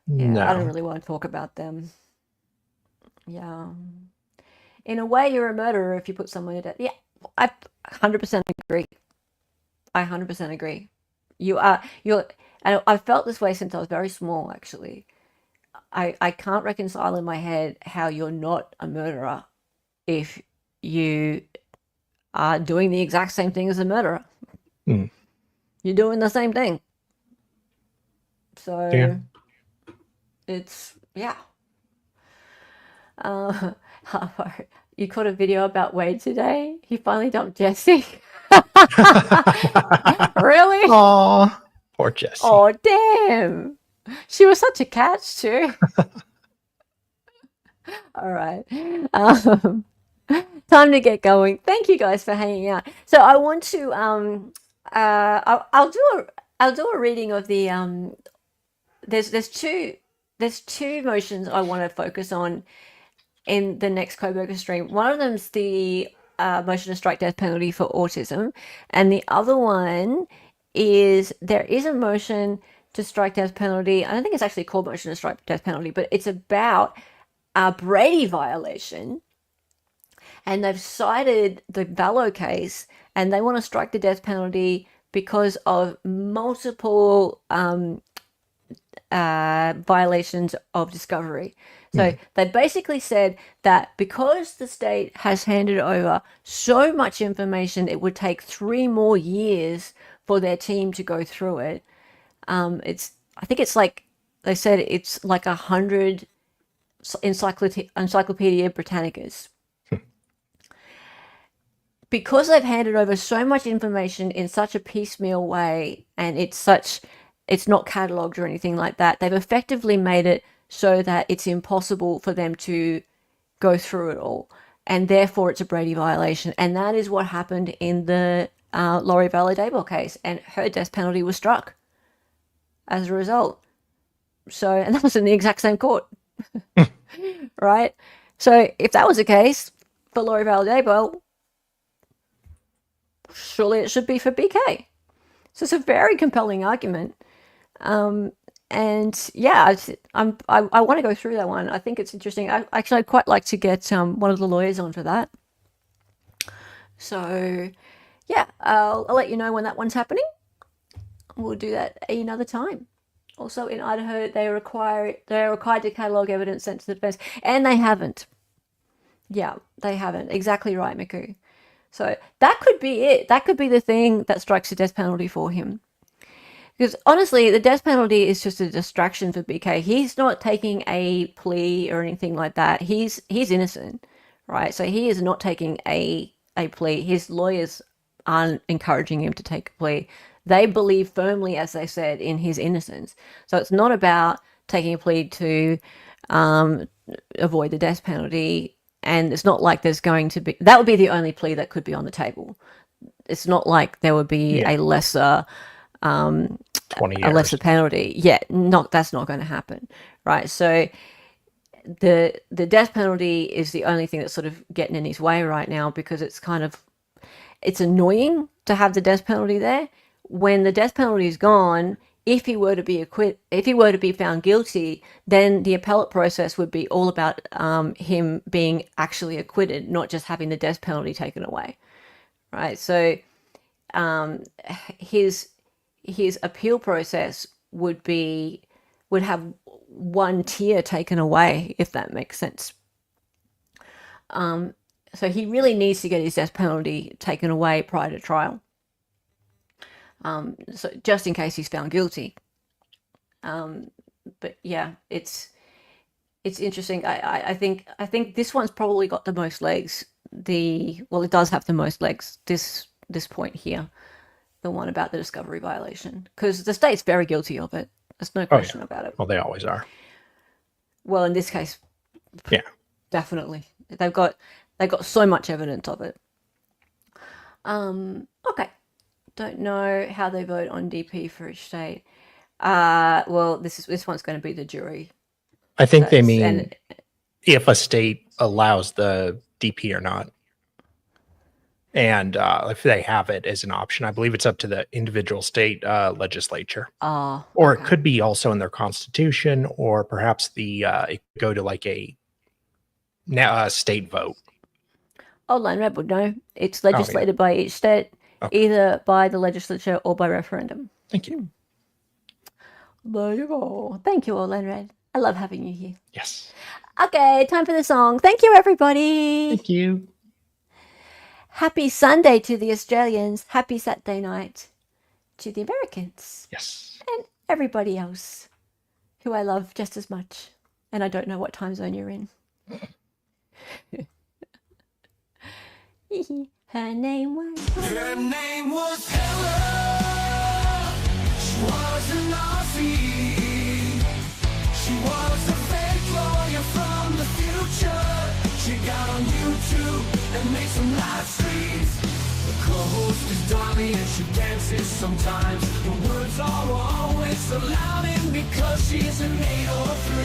yeah, No. I don't really want to talk about them. Yeah. In a way, you're a murderer if you put someone to death. Yeah, I 100% agree. I 100% agree. And I've felt this way since I was very small, actually. I can't reconcile in my head how you're not a murderer if you are doing the exact same thing as a murderer. You're doing the same thing. So Yeah. it's, yeah. You caught a video about Wade today? He finally dumped Jesse. Really? Aw, poor Jesse. Oh, damn. She was such a catch, too. All right. Time to get going. Thank you guys for hanging out. So I want to I'll do a reading of the there's two motions I want to focus on in the next Kohberger stream. One of them's the motion to strike death penalty for autism, and the other one is there is a motion to strike death penalty. I don't think it's actually called motion to strike death penalty, but it's about a Brady violation. And they've cited the Vallow case, and they want to strike the death penalty because of multiple violations of discovery. So they basically said that because the state has handed over so much information, it would take 3 more years for their team to go through it. I think it's like they said it's like 100 Encyclopedia Britannicas. Because they've handed over so much information in such a piecemeal way, and it's not catalogued or anything like that, they've effectively made it so that it's impossible for them to go through it all, and therefore it's a Brady violation. And that is what happened in the Laurie Vallow-Daboll case, and her death penalty was struck as a result. So, and that was in the exact same court, right? So if that was the case for Laurie Vallow-Daboll, surely it should be for BK. So it's a very compelling argument. And yeah, I want to go through that one. I think it's interesting. I'd quite like to get one of the lawyers on for that. So yeah, I'll let you know when that one's happening. We'll do that another time. Also in Idaho, they're required to catalogue evidence sent to the defense, and they haven't. Yeah, they haven't. Exactly right, Miku. So that could be it. That could be the thing that strikes the death penalty for him. Because honestly, the death penalty is just a distraction for BK. He's not taking a plea or anything like that. He's innocent, right? So he is not taking a plea. His lawyers aren't encouraging him to take a plea. They believe firmly, as they said, in his innocence. So it's not about taking a plea to avoid the death penalty. And it's not like there's going to be... That would be the only plea that could be on the table. It's not like there would be a lesser... 20 years. A lesser penalty. Yeah, that's not going to happen, right? So the death penalty is the only thing that's sort of getting in his way right now, because it's annoying to have the death penalty there. When the death penalty is gone, if he were to be found guilty, then the appellate process would be all about him being actually acquitted, not just having the death penalty taken away, right? So his appeal process would have one tier taken away, if that makes sense. So he really needs to get his death penalty taken away prior to trial. So just in case he's found guilty. But yeah, it's interesting. I think this one's probably got the most legs. It does have the most legs, this point here. The one about the discovery violation, because the state's very guilty of it. There's no question about it. Well, they always are. Well, in this case, yeah, definitely. They've got so much evidence of it. Okay. Don't know how they vote on DP for each state. Well, this one's going to be the jury. I think they mean if a state allows the DP or not. And if they have it as an option, I believe it's up to the individual state legislature. Or it could be also in their constitution, or perhaps it could go to like a state vote. Oh, Land Red would know. It's legislated by each state, either by the legislature or by referendum. Thank you. There you go. Thank you, Land Red. I love having you here. Yes. Okay, time for the song. Thank you, everybody. Thank you. Happy Sunday to the Australians. Happy Saturday night to the Americans. Yes. And everybody else who I love just as much. And I don't know what time zone you're in. Her name was Helen. She was an Aussie. She was a fake lawyer from the future. She got on YouTube and made some live streams. The co-host is Donnie and she dances sometimes. The words are always so loud, and because she's an 803.